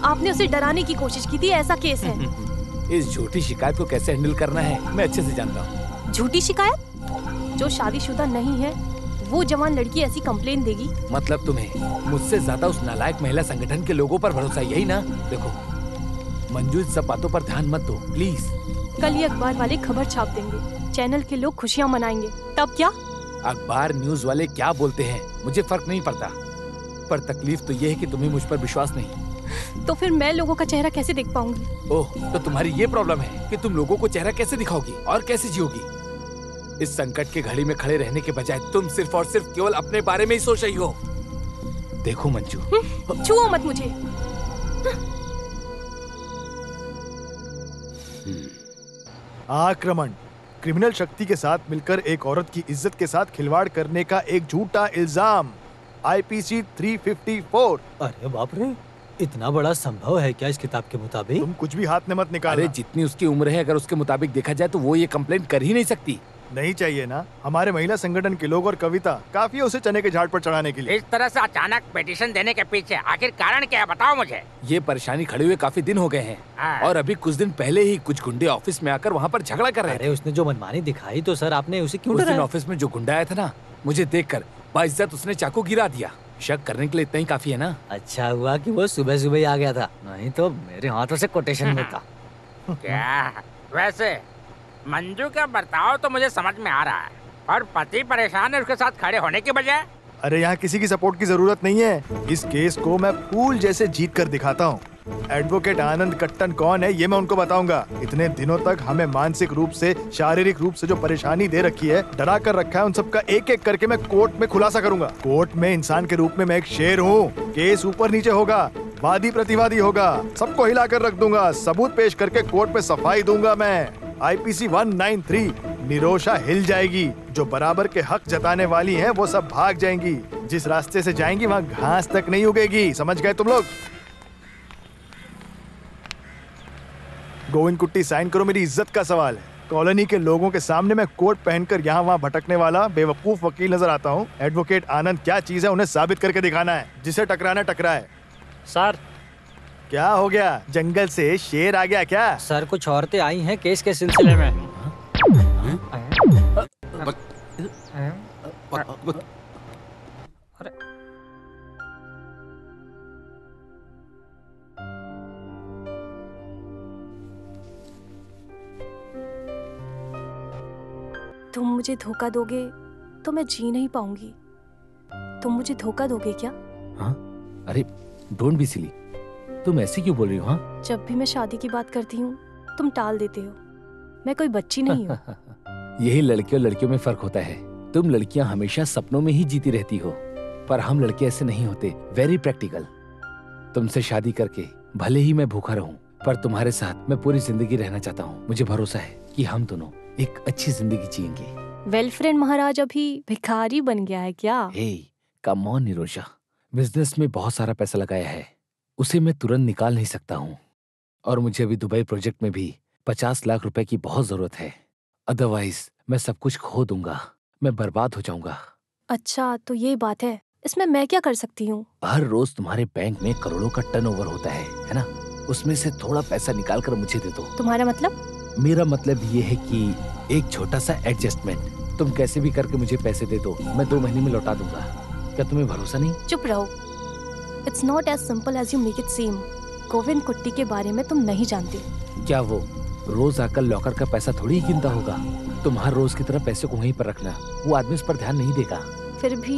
आपने उसे डराने की कोशिश की थी, ऐसा केस है। इस झूठी शिकायत को कैसे हैंडल करना है मैं अच्छे से जानता हूँ। झूठी शिकायत? जो शादीशुदा नहीं है वो जवान लड़की ऐसी कंप्लेन देगी? मतलब तुम्हें मुझसे ज्यादा उस नालायक महिला संगठन के लोगों पर भरोसा, यही ना? देखो मंजू, इस सब बातों पर ध्यान मत दो प्लीज। कल ये अखबार वाले खबर छाप देंगे, चैनल के लोग खुशियाँ मनाएंगे, तब क्या? अखबार न्यूज वाले क्या बोलते हैं मुझे फर्क नहीं पड़ता, पर तकलीफ तो ये है कि तुम्हें मुझ पर विश्वास नहीं। तो फिर मैं लोगों का चेहरा कैसे देख पाऊंगी? ओह, तो तुम्हारी ये प्रॉब्लम है कि तुम लोगों को चेहरा कैसे दिखाओगी और कैसे जियोगी? इस संकट की घड़ी में खड़े रहने के बजाय तुम सिर्फ और सिर्फ केवल अपने बारे में ही सोच रही हो। देखो मंजू, छुओ मत मुझे। आक्रमण, क्रिमिनल शक्ति के साथ मिलकर एक औरत की इज्जत के साथ खिलवाड़ करने का एक झूठा इल्जाम, IPC 354। अरे बाप रे, इतना बड़ा संभव है क्या इस किताब के मुताबिक? तुम कुछ भी हाथ में मत निकालो। अरे जितनी उसकी उम्र है, अगर उसके मुताबिक देखा जाए तो वो ये कंप्लेंट कर ही नहीं सकती। नहीं चाहिए ना? हमारे महिला संगठन के लोग और कविता काफी है उसे चने के झाड़ पर चढ़ाने के लिए। इस तरह से अचानक पिटीशन देने के पीछे आखिर कारण क्या है, बताओ मुझे। ये परेशानी खड़े हुए काफी दिन हो गए हैं और अभी कुछ दिन पहले ही कुछ गुंडे ऑफिस में आकर वहाँ पर झगड़ा कर रहे थे। अरे उसने जो मनमानी दिखाई तो सर आपने उसे क्यों उस दिन डराया? ऑफिस में जो गुंडा आया था ना, मुझे देखकर बाइज्जत उसने चाकू गिरा दिया। शक करने के लिए इतना ही काफी है ना। अच्छा हुआ कि वो सुबह सुबह ही आ गया था, नहीं तो मेरे हाथों से कोटेशन मिलता। क्या वैसे मंजू का बर्ताव तो मुझे समझ में आ रहा है, और पति परेशान है उसके साथ खड़े होने की बजाय। अरे यहाँ किसी की सपोर्ट की जरूरत नहीं है। इस केस को मैं फूल जैसे जीत कर दिखाता हूँ। एडवोकेट आनंद कट्टन कौन है ये मैं उनको बताऊंगा। इतने दिनों तक हमें मानसिक रूप से, शारीरिक रूप से जो परेशानी दे रखी है, डरा कर रखा है, उन सबका एक एक करके मैं कोर्ट में खुलासा करूंगा। कोर्ट में इंसान के रूप में मैं एक शेर हूँ। केस ऊपर नीचे होगा, वादी प्रतिवादी होगा, सबको हिला कर रख दूंगा। सबूत पेश करके कोर्ट में सफाई दूंगा मैं। IPC 193 निरोशा हिल जाएगी। जो बराबर के हक जताने वाली हैं वो सब भाग जाएंगी। जिस रास्ते से जाएंगी वहाँ घास तक नहीं उगेगी। समझ गए तुम लोग? गोविंद कुट्टी साइन करो, मेरी इज्जत का सवाल है। कॉलोनी के लोगों के सामने मैं कोट पहनकर यहाँ वहाँ भटकने वाला बेवकूफ वकील नजर आता हूँ। एडवोकेट आनंद क्या चीज है उन्हें साबित करके दिखाना है। जिसे टकराना टकराए। सर क्या हो गया? जंगल से शेर आ गया क्या? सर कुछ औरतें आई हैं केस के सिलसिले में। तुम मुझे धोखा दोगे तो मैं जी नहीं पाऊंगी। तुम मुझे धोखा दोगे क्या? हाँ? अरे डोंट बी सिली, तुम ऐसे क्यों बोल रही हो? हाँ? जब भी मैं शादी की बात करती हूँ तुम टाल देते हो। मैं कोई बच्ची नहीं हूँ। यही लड़कियों लड़कियों में फर्क होता है। तुम लड़कियां हमेशा सपनों में ही जीती रहती हो, पर हम लड़के ऐसे नहीं होते। Very practical. तुमसे शादी करके भले ही मैं भूखा रहूं, पर तुम्हारे साथ मैं पूरी जिंदगी रहना चाहता हूँ। मुझे भरोसा है कि हम दोनों एक अच्छी जिंदगी जिएंगे। वेल फ्रेंड महाराज अभी भिखारी बन गया है क्या? हे कम ऑन निरोशा, बिजनेस में बहुत सारा पैसा लगाया है, उसे मैं तुरंत निकाल नहीं सकता हूँ। और मुझे अभी दुबई प्रोजेक्ट में भी 50 लाख रुपए की बहुत जरूरत है। अदरवाइज मैं सब कुछ खो दूंगा, मैं बर्बाद हो जाऊंगा। अच्छा तो ये बात है, इसमें मैं क्या कर सकती हूँ? हर रोज तुम्हारे बैंक में करोड़ों का टर्नओवर होता है ना? उसमें से थोड़ा पैसा निकाल कर मुझे दे दो। तुम्हारा मतलब? मेरा मतलब ये है कि एक छोटा सा एडजस्टमेंट। तुम कैसे भी करके मुझे पैसे दे दो, मैं 2 महीने में लौटा दूंगा। क्या तुम्हें भरोसा नहीं? चुप रहो। It's not as simple as you make it seem. Govind Kutty के बारे में तुम नहीं जानते। क्या वो रोज आकर लॉकर का पैसा थोड़ी ही गिनता होगा? तुम हर रोज की तरह पैसे को वहीं पर रखना, वो आदमी उस पर ध्यान नहीं देगा। फिर भी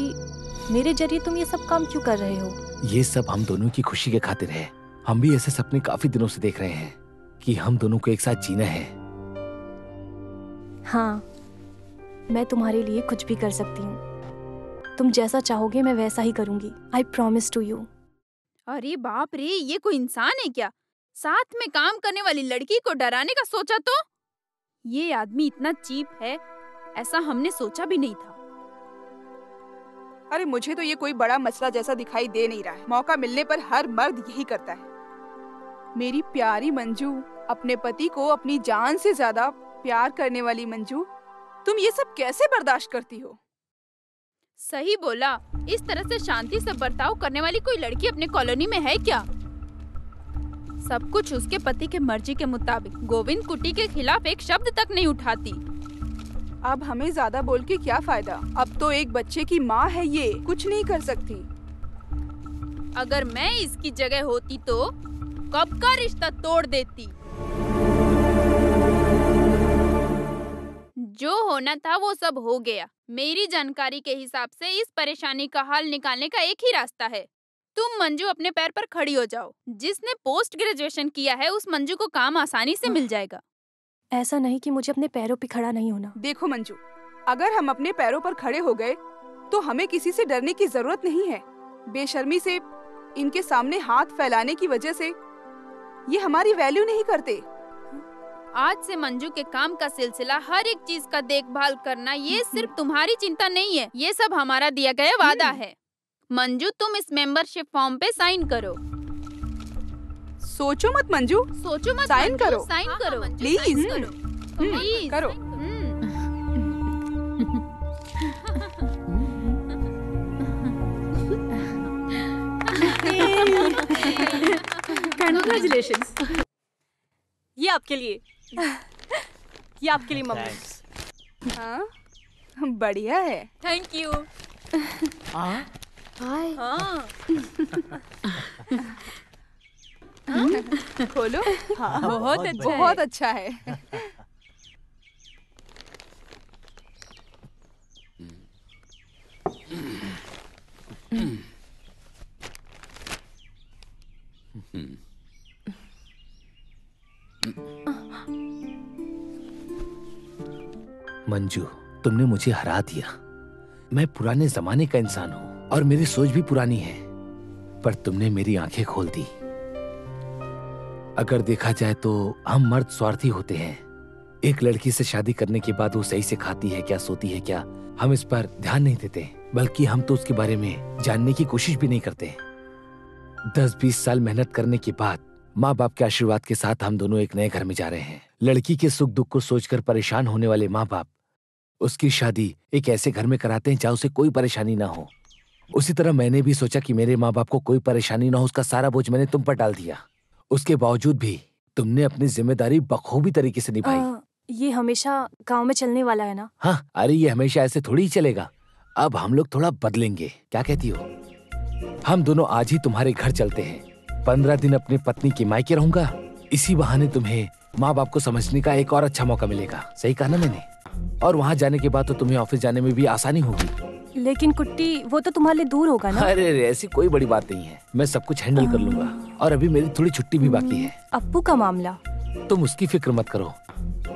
मेरे जरिए तुम ये सब काम क्यों कर रहे हो? ये सब हम दोनों की खुशी के खातिर है। हम भी ऐसे सपने काफी दिनों से देख रहे हैं कि हम दोनों को एक साथ जीना है। हाँ, मैं तुम्हारे लिए कुछ भी कर सकती हूँ। तुम जैसा चाहोगे मैं वैसा ही करूंगी। I promise to you. अरे बाप रे, ये कोई इंसान है क्या? साथ में काम करने वाली लड़की को डराने का सोचा तो? ये आदमी इतना चीप है, ऐसा हमने सोचा भी नहीं था। अरे मुझे तो ये कोई बड़ा मसला जैसा दिखाई दे नहीं रहा है। मौका मिलने पर हर मर्द यही करता है। मेरी प्यारी मंजू, अपने पति को अपनी जान से ज्यादा प्यार करने वाली मंजू, तुम ये सब कैसे बर्दाश्त करती हो? सही बोला। इस तरह से शांति से बर्ताव करने वाली कोई लड़की अपने कॉलोनी में है क्या? सब कुछ उसके पति के मर्जी के मुताबिक। गोविंद कुट्टी के खिलाफ एक शब्द तक नहीं उठाती। अब हमें ज्यादा बोल के क्या फायदा? अब तो एक बच्चे की माँ है, ये कुछ नहीं कर सकती। अगर मैं इसकी जगह होती तो कब का रिश्ता तोड़ देती। जो होना था वो सब हो गया। मेरी जानकारी के हिसाब से इस परेशानी का हल निकालने का एक ही रास्ता है। तुम मंजू अपने पैर पर खड़ी हो जाओ। जिसने पोस्ट ग्रेजुएशन किया है उस मंजू को काम आसानी से मिल जाएगा। ऐसा नहीं कि मुझे अपने पैरों पे खड़ा नहीं होना। देखो मंजू, अगर हम अपने पैरों पर खड़े हो गए तो हमें किसी से डरने की जरूरत नहीं है। बेशर्मी से इनके सामने हाथ फैलाने की वजह से ये हमारी वैल्यू नहीं करते। आज से मंजू के काम का सिलसिला, हर एक चीज का देखभाल करना, ये सिर्फ तुम्हारी चिंता नहीं है, ये सब हमारा दिया गया वादा है। मंजू, तुम इस मेंबरशिप फॉर्म पे साइन करो। सोचो मत मंजू, सोचो मत, साइन करो, साइन करो प्लीज प्लीज करो। Congratulations. ये आपके लिए, ये आपके लिए मम्मी। हाँ? बढ़िया है। Thank you. हाय। हाँ। खोलो। हाँ, बहुत अच्छा है। बहुत अच्छा है। मंजू, तुमने मुझे हरा दिया। मैं पुराने जमाने का इंसान हूँ और मेरी सोच भी पुरानी है, पर तुमने मेरी आंखें खोल दी। अगर देखा जाए तो हम मर्द स्वार्थी होते हैं। एक लड़की से शादी करने के बाद वो सही से खाती है क्या, सोती है क्या, हम इस पर ध्यान नहीं देते, बल्कि हम तो उसके बारे में जानने की कोशिश भी नहीं करते। 10-20 साल मेहनत करने के बाद माँ बाप के आशीर्वाद के साथ हम दोनों एक नए घर में जा रहे हैं। लड़की के सुख दुख को सोचकर परेशान होने वाले माँ बाप उसकी शादी एक ऐसे घर में कराते हैं जहाँ उसे कोई परेशानी ना हो। उसी तरह मैंने भी सोचा कि मेरे माँ बाप को कोई परेशानी ना हो, उसका सारा बोझ मैंने तुम पर डाल दिया। उसके बावजूद भी तुमने अपनी जिम्मेदारी बखूबी तरीके से निभाई। ये हमेशा गांव में चलने वाला है ना? हाँ, अरे ये हमेशा ऐसे थोड़ी ही चलेगा। अब हम लोग थोड़ा बदलेंगे, क्या कहती हो? हम दोनों आज ही तुम्हारे घर चलते हैं। 15 दिन अपनी पत्नी के मायके रहूंगा। इसी बहाने तुम्हें माँ बाप को समझने का एक और अच्छा मौका मिलेगा। सही कहा ना मैंने? और वहाँ जाने के बाद तो तुम्हें ऑफिस जाने में भी आसानी होगी। लेकिन कुट्टी, वो तो तुम्हारे लिए दूर होगा ना? अरे ऐसी कोई बड़ी बात नहीं है, मैं सब कुछ हैंडल कर लूंगा। और अभी मेरी थोड़ी छुट्टी भी बाकी है। अप्पू का मामला? तुम उसकी फिक्र मत करो,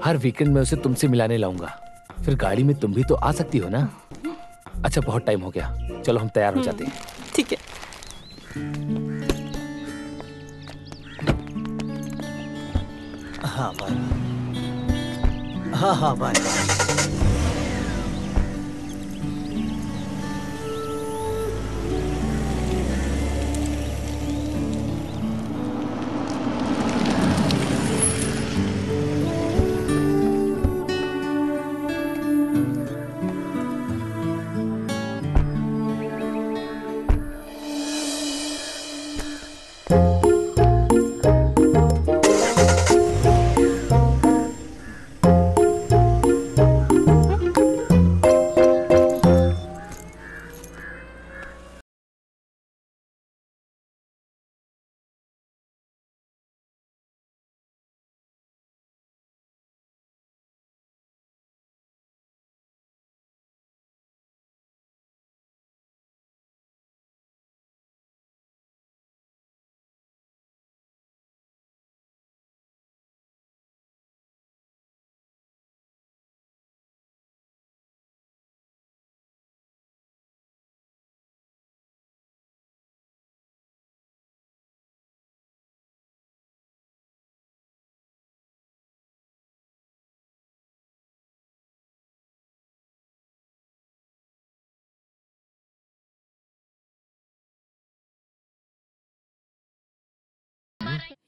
हर वीकेंड में उसे तुमसे मिलाने लाऊंगा। फिर गाड़ी में तुम भी तो आ सकती हो ना? अच्छा, बहुत टाइम हो गया, चलो हम तैयार हो जाते हैं। ठीक है। हाँ बाय। हाँ बाय।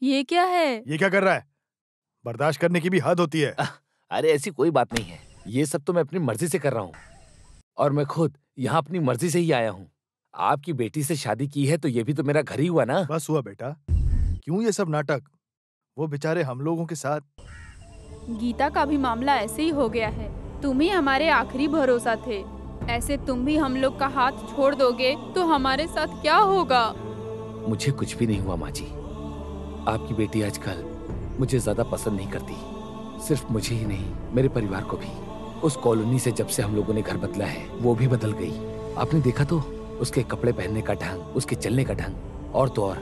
ये क्या है? ये क्या कर रहा है? बर्दाश्त करने की भी हद होती है। अरे ऐसी कोई बात नहीं है, ये सब तो मैं अपनी मर्जी से कर रहा हूँ और मैं खुद यहाँ अपनी मर्जी से ही आया हूँ। आपकी बेटी से शादी की है तो ये भी तो मेरा घर ही हुआ ना। बस हुआ बेटा, क्यों ये सब नाटक? वो बेचारे हम लोगों के साथ। गीता का भी मामला ऐसे ही हो गया है। तुम ही हमारे आखिरी भरोसा थे। ऐसे तुम भी हम लोग का हाथ छोड़ दोगे तो हमारे साथ क्या होगा? मुझे कुछ भी नहीं हुआ माँ जी। आपकी बेटी आजकल मुझे ज्यादा पसंद नहीं करती, सिर्फ मुझे ही नहीं मेरे परिवार को भी। उस कॉलोनी से जब से हम लोगों ने घर बदला है वो भी बदल गई। आपने देखा तो उसके कपड़े पहनने का ढंग, उसके चलने का ढंग, और तो और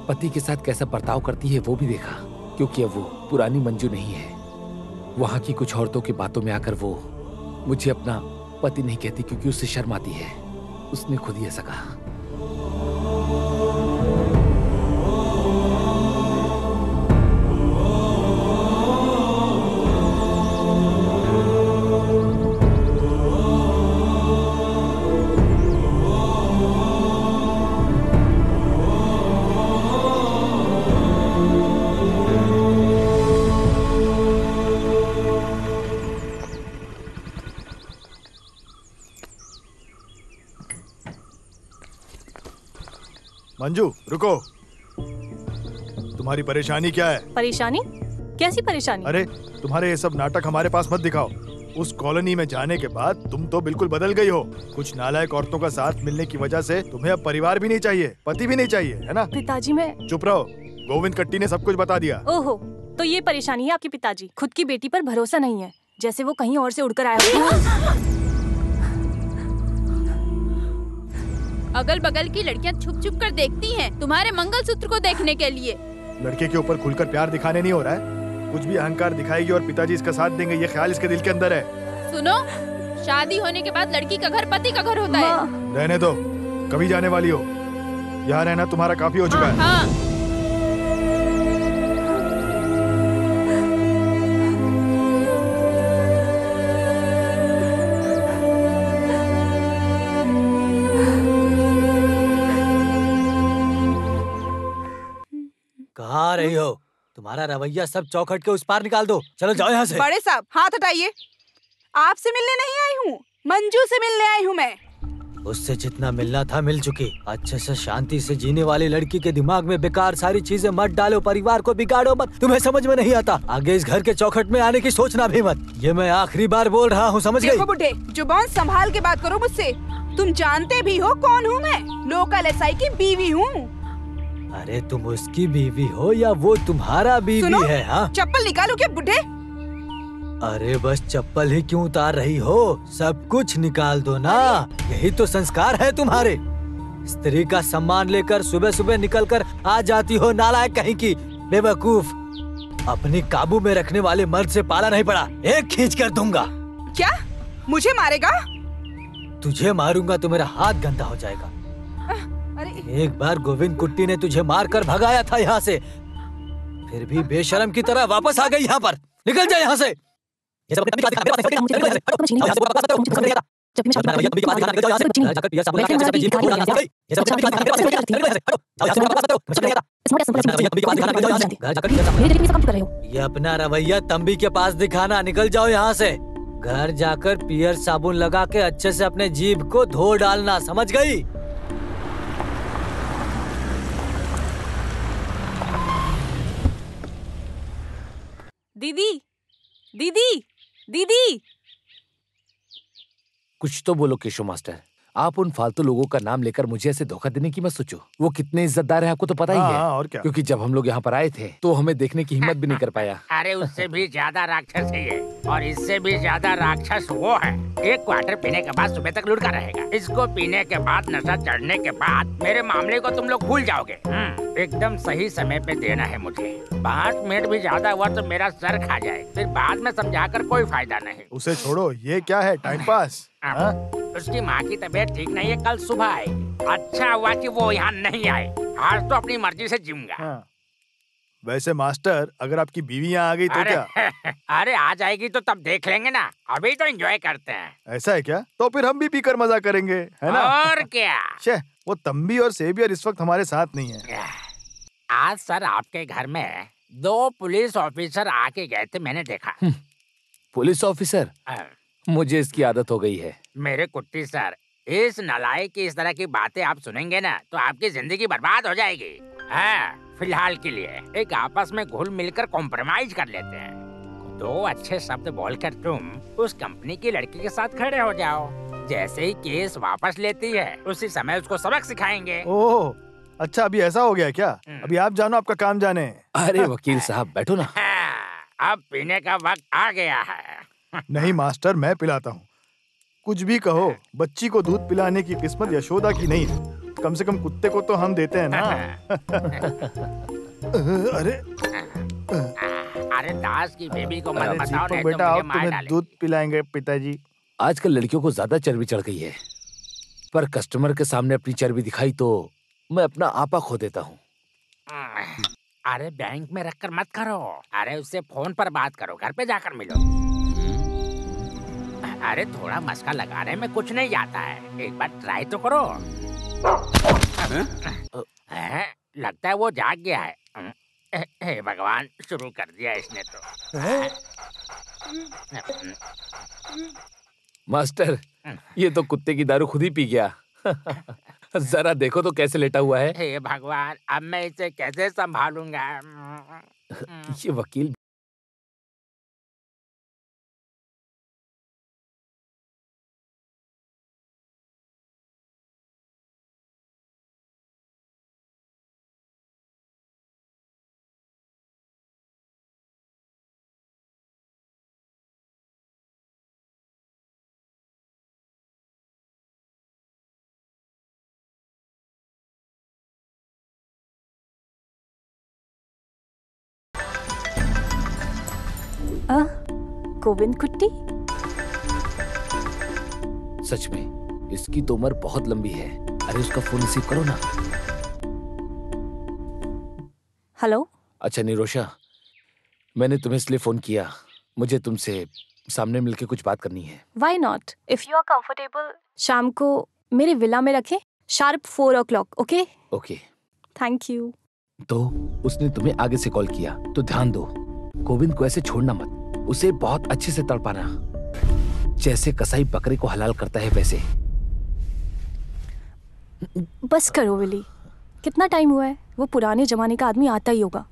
पति के साथ कैसा बर्ताव करती है वो भी देखा। क्योंकि अब वो पुरानी मंजू नहीं है। वहाँ की कुछ औरतों की बातों में आकर वो मुझे अपना पति नहीं कहती क्योंकि उससे शर्म आती है। उसने खुद ही ऐसा कहा। मंजू रुको, तुम्हारी परेशानी क्या है? परेशानी? कैसी परेशानी? अरे तुम्हारे ये सब नाटक हमारे पास मत दिखाओ। उस कॉलोनी में जाने के बाद तुम तो बिल्कुल बदल गई हो। कुछ नालायक औरतों का साथ मिलने की वजह से तुम्हें अब परिवार भी नहीं चाहिए, पति भी नहीं चाहिए, है ना? पिताजी मैं चुप रहो, गोविंद कट्टी ने सब कुछ बता दिया। ओहो, तो ये परेशानी है आपके पिताजी। खुद की बेटी पर भरोसा नहीं है, जैसे वो कहीं और से उड़कर आया हो। अगल बगल की लड़कियां छुप छुप कर देखती हैं तुम्हारे मंगलसूत्र को देखने के लिए। लड़के के ऊपर खुलकर प्यार दिखाने नहीं हो रहा है, कुछ भी अहंकार दिखाएगी और पिताजी इसका साथ देंगे, ये ख्याल इसके दिल के अंदर है। सुनो, शादी होने के बाद लड़की का घर पति का घर होता है। रहने दो, कभी जाने वाली हो, यहाँ रहना तुम्हारा काफी हो चुका है। हाँ। कहाँ आ रही हो? तुम्हारा रवैया सब चौखट के उस पार निकाल दो। चलो जाओ यहाँ से। बड़े साहब हाथ हटाइए। आपसे मिलने नहीं आई हूँ, मंजू से मिलने आई हूँ मैं। उससे जितना मिलना था मिल चुकी। अच्छे से शांति से जीने वाली लड़की के दिमाग में बेकार सारी चीजें मत डालो, परिवार को बिगाड़ो मत। तुम्हें समझ में नहीं आता, आगे इस घर के चौखट में आने की सोचना भी मत। ये मैं आखिरी बार बोल रहा हूँ, समझ गई? देखो बुढ़े, जुबान संभाल के बात करो मुझसे। तुम जानते भी हो कौन हूँ मैं, लोकल एसआई की बीवी हूँ। अरे तुम उसकी बीवी हो या वो तुम्हारा बीवी है? हाँ, चप्पल निकालो क्या बुढ़े? अरे बस चप्पल ही क्यों उतार रही हो? सब कुछ निकाल दो ना, यही तो संस्कार है तुम्हारे। स्त्री का सम्मान लेकर सुबह सुबह निकल कर आ जाती हो, नालायक कहीं की, बेवकूफ। अपनी काबू में रखने वाले मर्द से पाला नहीं पड़ा, एक खींच कर दूंगा। क्या मुझे मारेगा? तुझे मारूंगा तो मेरा हाथ गंदा हो जाएगा। एक बार गोविंद कुट्टी ने तुझे मारकर भगाया था यहाँ से, फिर भी बेशरम की तरह वापस आ गई यहाँ पर। निकल जा यहाँ से। ये अपना रवैया तंबी के पास दिखाना, निकल जाओ यहाँ से। घर जाकर पियर साबुन लगा के अच्छे से अपने जीभ को धो डालना, समझ गई? दीदी, दीदी, दीदी। कुछ तो बोलो केशव मास्टर। आप उन फालतू लोगों का नाम लेकर मुझे ऐसे धोखा देने की मत सोचो। वो कितने इज्जतदार है आपको तो पता ही है। और क्या? क्योंकि जब हम लोग यहाँ पर आए थे तो हमें देखने की हिम्मत भी नहीं कर पाया। अरे उससे भी ज्यादा राक्षस है ये, और इससे भी ज्यादा राक्षस वो है। एक क्वार्टर पीने के बाद सुबह तक लुढ़का रहेगा। इसको पीने के बाद, नशा चढ़ने के बाद मेरे मामले को तुम लोग भूल जाओगे। एकदम सही समय पे देना है मुझे। 5 मिनट भी ज्यादा हुआ तो मेरा सर खा जाए, फिर बाद में समझाकर कोई फायदा नहीं। उसे छोड़ो, ये क्या है, टाइम पास? उसकी माँ की तबीयत ठीक नहीं है, कल सुबह आएगी। अच्छा हुआ कि वो यहाँ नहीं आए, आज तो अपनी मर्जी से जीऊंगा। वैसे मास्टर, अगर आपकी बीवी यहाँ आ गई तो क्या? अरे आ जाएगी तो तब देख लेंगे ना, अभी तो एंजॉय करते हैं। ऐसा है क्या? तो फिर हम भी पीकर मजा करेंगे, है ना? और क्या? वो तंबी और सेवियर इस वक्त हमारे साथ नहीं है। आज सर आपके घर में 2 पुलिस ऑफिसर आके गए थे, मैंने देखा। Police officer? मुझे इसकी आदत हो गई है। मेरे कुट्टी सर, इस नालायक की इस तरह की बातें आप सुनेंगे ना तो आपकी जिंदगी बर्बाद हो जाएगी। हाँ, फिलहाल के लिए एक आपस में घुल मिलकर कॉम्प्रोमाइज कर लेते हैं। 2 अच्छे शब्द बोलकर तुम उस कंपनी की लड़की के साथ खड़े हो जाओ। जैसे ही केस वापस लेती है उसी समय उसको सबक सिखाएंगे। ओह, अच्छा अभी ऐसा हो गया क्या? अभी आप जानो, आपका काम जाने। अरे वकील साहब बैठो ना। अब पीने का वक्त आ गया है। नहीं मास्टर, मैं पिलाता हूँ। कुछ भी कहो, बच्ची को दूध पिलाने की किस्मत यशोदा की नहीं है। कम से कम कुत्ते को तो हम देते हैं ना। अरे दास की बेबी को मत बताओ, नहीं बेटा, तो आओ, मुझे मार तुम्हें डालेगी। दूध पिलाएंगे पिताजी। आजकल लड़कियों को ज्यादा चर्बी चढ़ गई है, पर कस्टमर के सामने अपनी चर्बी दिखाई तो मैं अपना आपा खो देता हूँ। अरे बैंक में रखकर मत करो, अरे उससे फोन पर बात करो, घर पे जाकर मिलो। अरे थोड़ा मस्का लगाने में कुछ नहीं जाता है, एक बार ट्राई तो करो। लगता है वो जाग गया है। हे भगवान, शुरू कर दिया इसने तो। मास्टर, ये तो कुत्ते की दारू खुद ही पी गया। जरा देखो तो कैसे लेटा हुआ है। हे भगवान, अब मैं इसे कैसे संभालूंगा। ये वकील गोविंद कुट्टी? सच में इसकी तो उम्र बहुत लंबी है। अरे उसका फोन रिसीव करो ना। हेलो। अच्छा निरोशा, मैंने तुम्हें इसलिए फोन किया, मुझे तुमसे सामने मिलके कुछ बात करनी है। Why not? If you are comfortable, शाम को मेरे विला में रखें, sharp 4 o'clock, okay? Okay. Thank you. तो उसने तुम्हें आगे से कॉल किया, तो ध्यान दो, गोविंद को ऐसे छोड़ना मत, उसे बहुत अच्छे से तड़पाना, जैसे कसाई बकरे को हलाल करता है वैसे। बस करो विली, कितना टाइम हुआ है? वो पुराने जमाने का आदमी आता ही होगा।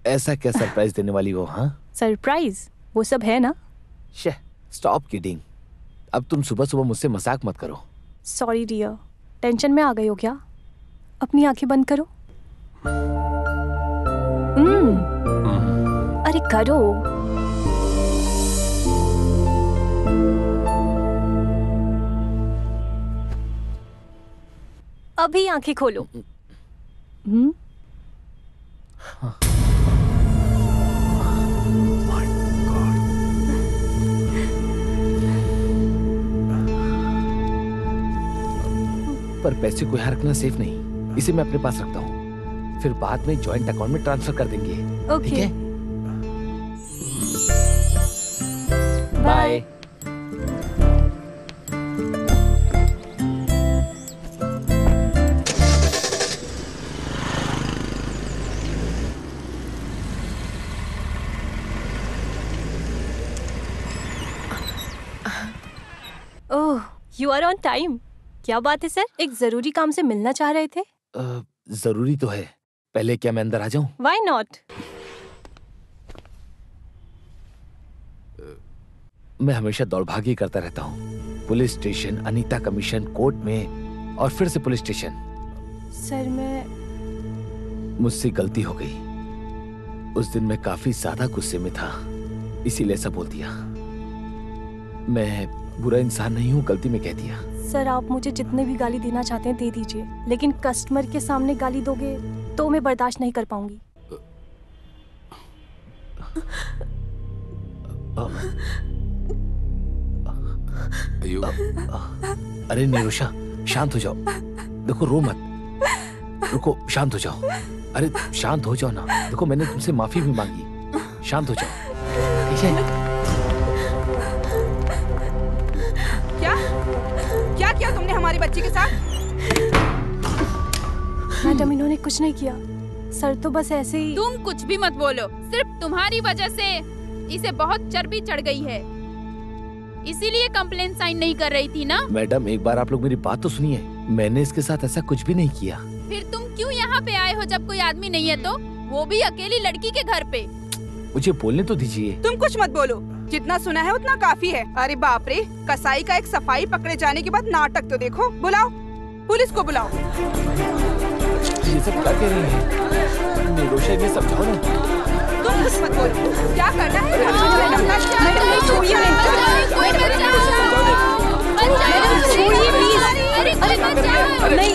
ऐसा क्या सरप्राइज देने वाली हो? हाँ सरप्राइज वो सब है ना। स्टॉप किडिंग, अब तुम सुबह सुबह मुझसे मजाक मत करो। सॉरी डियर, टेंशन में आ गई हो क्या? अपनी आंखें बंद करो। अरे करो। अभी आंखें खोलो। पर पैसे को यहाँ रखना सेफ नहीं, इसे मैं अपने पास रखता हूँ, फिर बाद में जॉइंट अकाउंट में ट्रांसफर कर देंगे। ओके। ठीक है? Bye. Oh, you are on time. क्या बात है सर, एक जरूरी काम से मिलना चाह रहे थे? जरूरी तो है, पहले क्या मैं अंदर आ जाऊं? Why not? मैं हमेशा दौड़भागी करता रहता हूँ, police station, Anita commission, court में और फिर से पुलिस स्टेशन। सर मैं मुझसे गलती हो गई, उस दिन मैं काफी ज्यादा गुस्से में था, इसीलिए ऐसा बोल दिया। मैं बुरा इंसान नहीं हूँ, गलती में कह दिया। सर आप मुझे जितने भी गाली देना चाहते हैं दे दीजिए, लेकिन कस्टमर के सामने गाली दोगे तो मैं बर्दाश्त नहीं कर पाऊंगी। अरे निरुषा, शांत हो जाओ, देखो रो मत, रुको, शांत हो जाओ। अरे शांत हो जाओ ना, देखो मैंने तुमसे माफी भी मांगी, शांत हो जाओ, ठीक है? क्या किया तुमने हमारी बच्ची के साथ? मैडम इन्होंने कुछ नहीं किया, सर तो बस ऐसे ही। तुम कुछ भी मत बोलो, सिर्फ तुम्हारी वजह से इसे बहुत चर्बी चढ़ गई है, इसीलिए कंप्लेन साइन नहीं कर रही थी ना? मैडम एक बार आप लोग मेरी बात तो सुनिए, मैंने इसके साथ ऐसा कुछ भी नहीं किया। फिर तुम क्यों यहाँ पे आए हो जब कोई आदमी नहीं है तो? वो भी अकेली लड़की के घर पे। मुझे बोलने तो दीजिए। तुम कुछ मत बोलो, जितना सुना है उतना काफी है। अरे बाप रे, कसाई का एक सफाई पकड़े जाने के बाद नाटक तो देखो। बुलाओ, पुलिस को बुलाओ। ये सब क्या कह रही है? निरोशा इन्हें समझाओ ना। तुम कुछ मत बोलो, क्या करना है? छोड़िए प्लीज। अरे नहीं,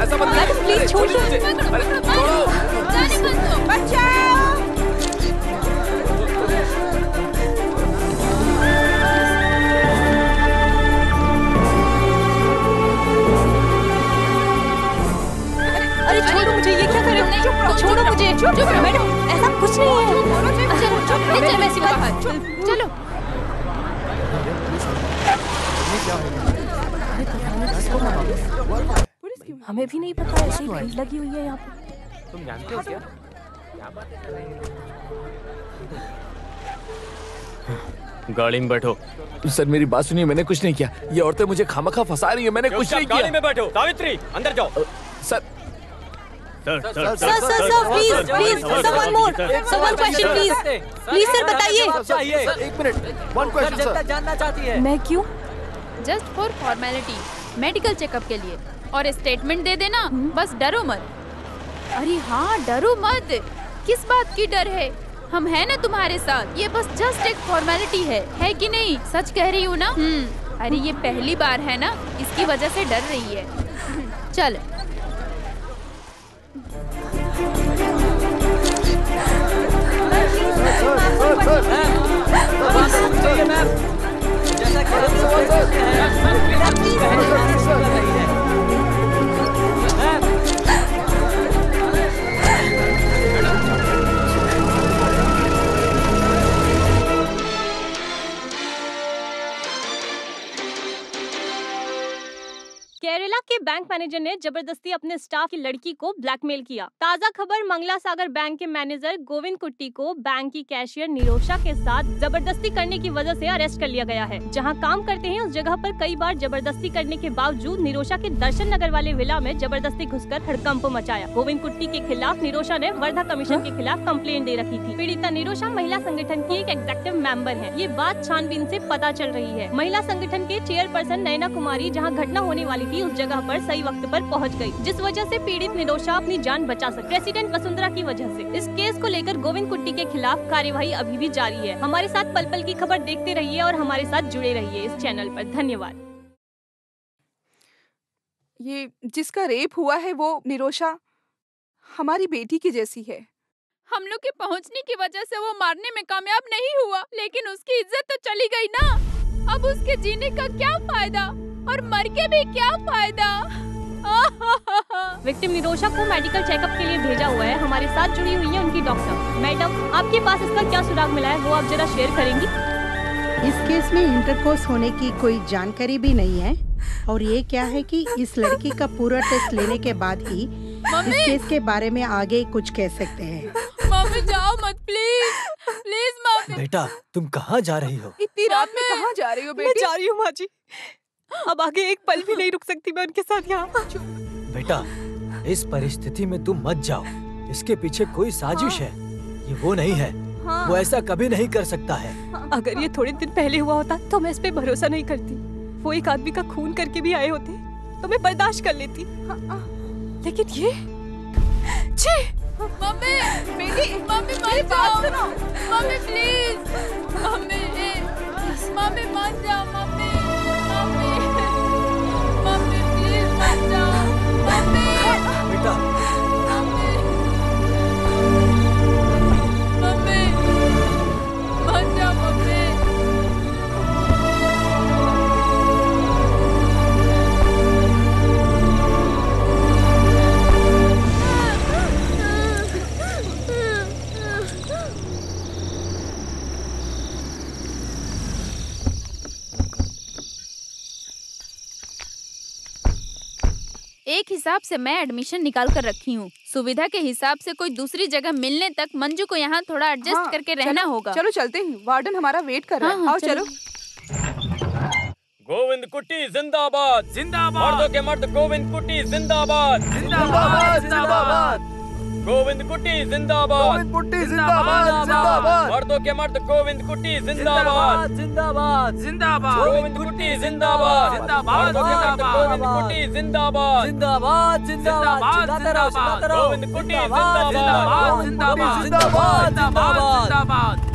ऐसा मत करो, प्लीज छोड़िए। अरे छोड़ो मुझे, ये क्या कर रहे हो? छोड़ो मुझे। मैडम ऐसा कुछ नहीं है। चलो हमें भी नहीं पता, ऐसी भीड़ लगी हुई है यहाँ पे। तुम जानते हो क्या? क्या बातें कर रही हो? गाड़ी में बैठो। सर मेरी बात सुनिए, मैंने कुछ नहीं किया, ये औरतें मुझे खामखा फंसा रही है, मैंने कुछ नहीं किया। गाड़ी में बैठो। सावित्री अंदर जाओ। Sir please someone more, someone question please sir बताइए। एक मिनट, वन क्वेश्चन सर। जानना चाहती है। मैं क्यों? Just for formality, medical checkup के लिए, और स्टेटमेंट दे देना, बस डरो मत। अरे हाँ डरो मत, किस बात की डर है? हम हैं ना तुम्हारे साथ, ये बस जस्ट एक फॉर्मेलिटी है कि नहीं? सच कह रही हूँ ना? अरे ये पहली बार है ना, इसकी वजह से डर रही है। चल सर बैंक मैनेजर ने जबरदस्ती अपने स्टाफ की लड़की को ब्लैकमेल किया। ताज़ा खबर, मंगला सागर बैंक के मैनेजर गोविंद कुट्टी को बैंक की कैशियर निरोशा के साथ जबरदस्ती करने की वजह से अरेस्ट कर लिया गया है। जहां काम करते हैं उस जगह पर कई बार जबरदस्ती करने के बावजूद निरोशा के दर्शन नगर वाले विला में जबरदस्ती घुसकर हड़कंप मचाया। गोविंद कुट्टी के खिलाफ निरोशा ने वर्धा कमीशन के खिलाफ कंप्लेंट दे रखी थी। पीड़िता निरोशा महिला संगठन की एक एग्जीक्यूटिव मेंबर है। ये बात छानबीन से पता चल रही है। महिला संगठन के चेयरपर्सन नयना कुमारी जहां घटना होने वाली थी उस जगह पर सही वक्त पर पहुंच गई, जिस वजह से पीड़ित निरोशा अपनी जान बचा सके। प्रेसिडेंट वसुंधरा की वजह से इस केस को लेकर गोविंद कुट्टी के खिलाफ कार्यवाही अभी भी जारी है। हमारे साथ पल पल की खबर देखते रहिए और हमारे साथ जुड़े रहिए इस चैनल पर। धन्यवाद। ये जिसका रेप हुआ है वो निरोशा हमारी बेटी की जैसी है। हम लोग के पहुंचने की वजह से वो मारने में कामयाब नहीं हुआ, लेकिन उसकी इज्जत तो चली गई ना। अब उसके जीने का क्या फायदा और मर के भी क्या फायदा। विक्टिम निरोशा को मेडिकल चेकअप के लिए भेजा हुआ है। हमारे साथ जुड़ी हुई है उनकी डॉक्टर। मैडम, आपके पास इसका क्या सुराग मिला है वो आप जरा शेयर करेंगी? इस केस में इंटरकोर्स होने की कोई जानकारी भी नहीं है और ये क्या है कि इस लड़की का पूरा टेस्ट लेने के बाद ही इस केस के बारे में आगे कुछ कह सकते हैं। मम्मी जाओ मत प्लीज, प्लीज मम्मी। बेटा तुम कहाँ जा रही हो? इतनी रात में कहाँ जा रही हो बेटी? मैं जा रही हूँ माँ जी, अब आगे एक पल भी नहीं रुक सकती मैं उनके साथ यहाँ। बेटा इस परिस्थिति में तुम मत जाओ, इसके पीछे कोई साजिश है। ये वो नहीं है, वो ऐसा कभी नहीं कर सकता है। अगर ये थोड़े दिन पहले हुआ होता तो मैं इस पे भरोसा नहीं करती। वो एक आदमी का खून करके भी आए होते तो मैं बर्दाश्त कर लेती, लेकिन ये छी। मम्मी बेटी, मम्मी मत जाओ, मम्मी प्लीज, मम्मी मम्मी मत जाओ, मम्मी मम्मी मम्मी प्लीज मत जाओ, मम्मी बेटा मम्मी मम्मी मत जाओ मम्मी। एक हिसाब से मैं एडमिशन निकाल कर रखी हूँ। सुविधा के हिसाब से कोई दूसरी जगह मिलने तक मंजू को यहाँ थोड़ा एडजस्ट करके रहना होगा। चलो चलते हैं, वार्डन हमारा वेट कर रहा है। आओ चलो। गोविंद कुट्टी जिंदाबाद, जिंदाबाद। मर्दों के मर्द गोविंद कुट्टी जिंदाबाद, जिंदाबाद जिंदाबाद। गोविंद कुट्टी जिंदाबाद, गोविंद कुट्टी जिंदाबाद जिंदाबाद। मर्दों के मर्द गोविंद कुट्टी जिंदाबाद, जिंदाबाद जिंदाबाद। गोविंद कुट्टी जिंदाबाद, जिंदाबाद मर्दों के मर्द गोविंद कुट्टी जिंदाबाद, जिंदाबाद जिंदाबाद। चिल्लाते रहो, चिल्लाते रहो। गोविंद कुट्टी जिंदाबाद, जिंदाबाद जिंदाबाद जिंदाबाद।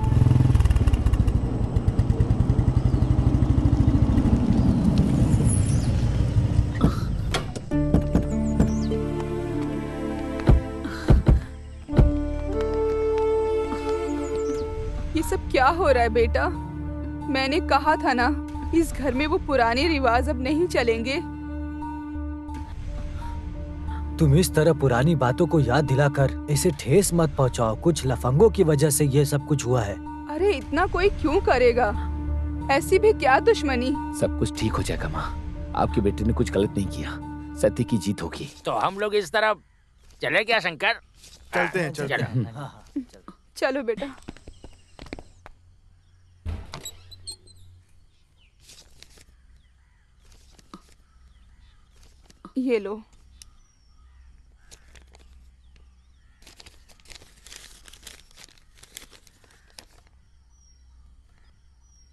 ये सब क्या हो रहा है बेटा? मैंने कहा था ना, इस घर में वो पुराने रिवाज अब नहीं चलेंगे। तुम इस तरह पुरानी बातों को याद दिलाकर इसे ठेस मत पहुंचाओ। कुछ लफंगों की वजह से ये सब कुछ हुआ है। अरे इतना कोई क्यों करेगा? ऐसी भी क्या दुश्मनी? सब कुछ ठीक हो जाएगा माँ। आपके बेटे ने कुछ गलत नहीं किया, सत्य की जीत होगी। तो हम लोग इस तरफ चले क्या शंकर? चलते हैं, चलते हैं। चलो बेटा। ये लो।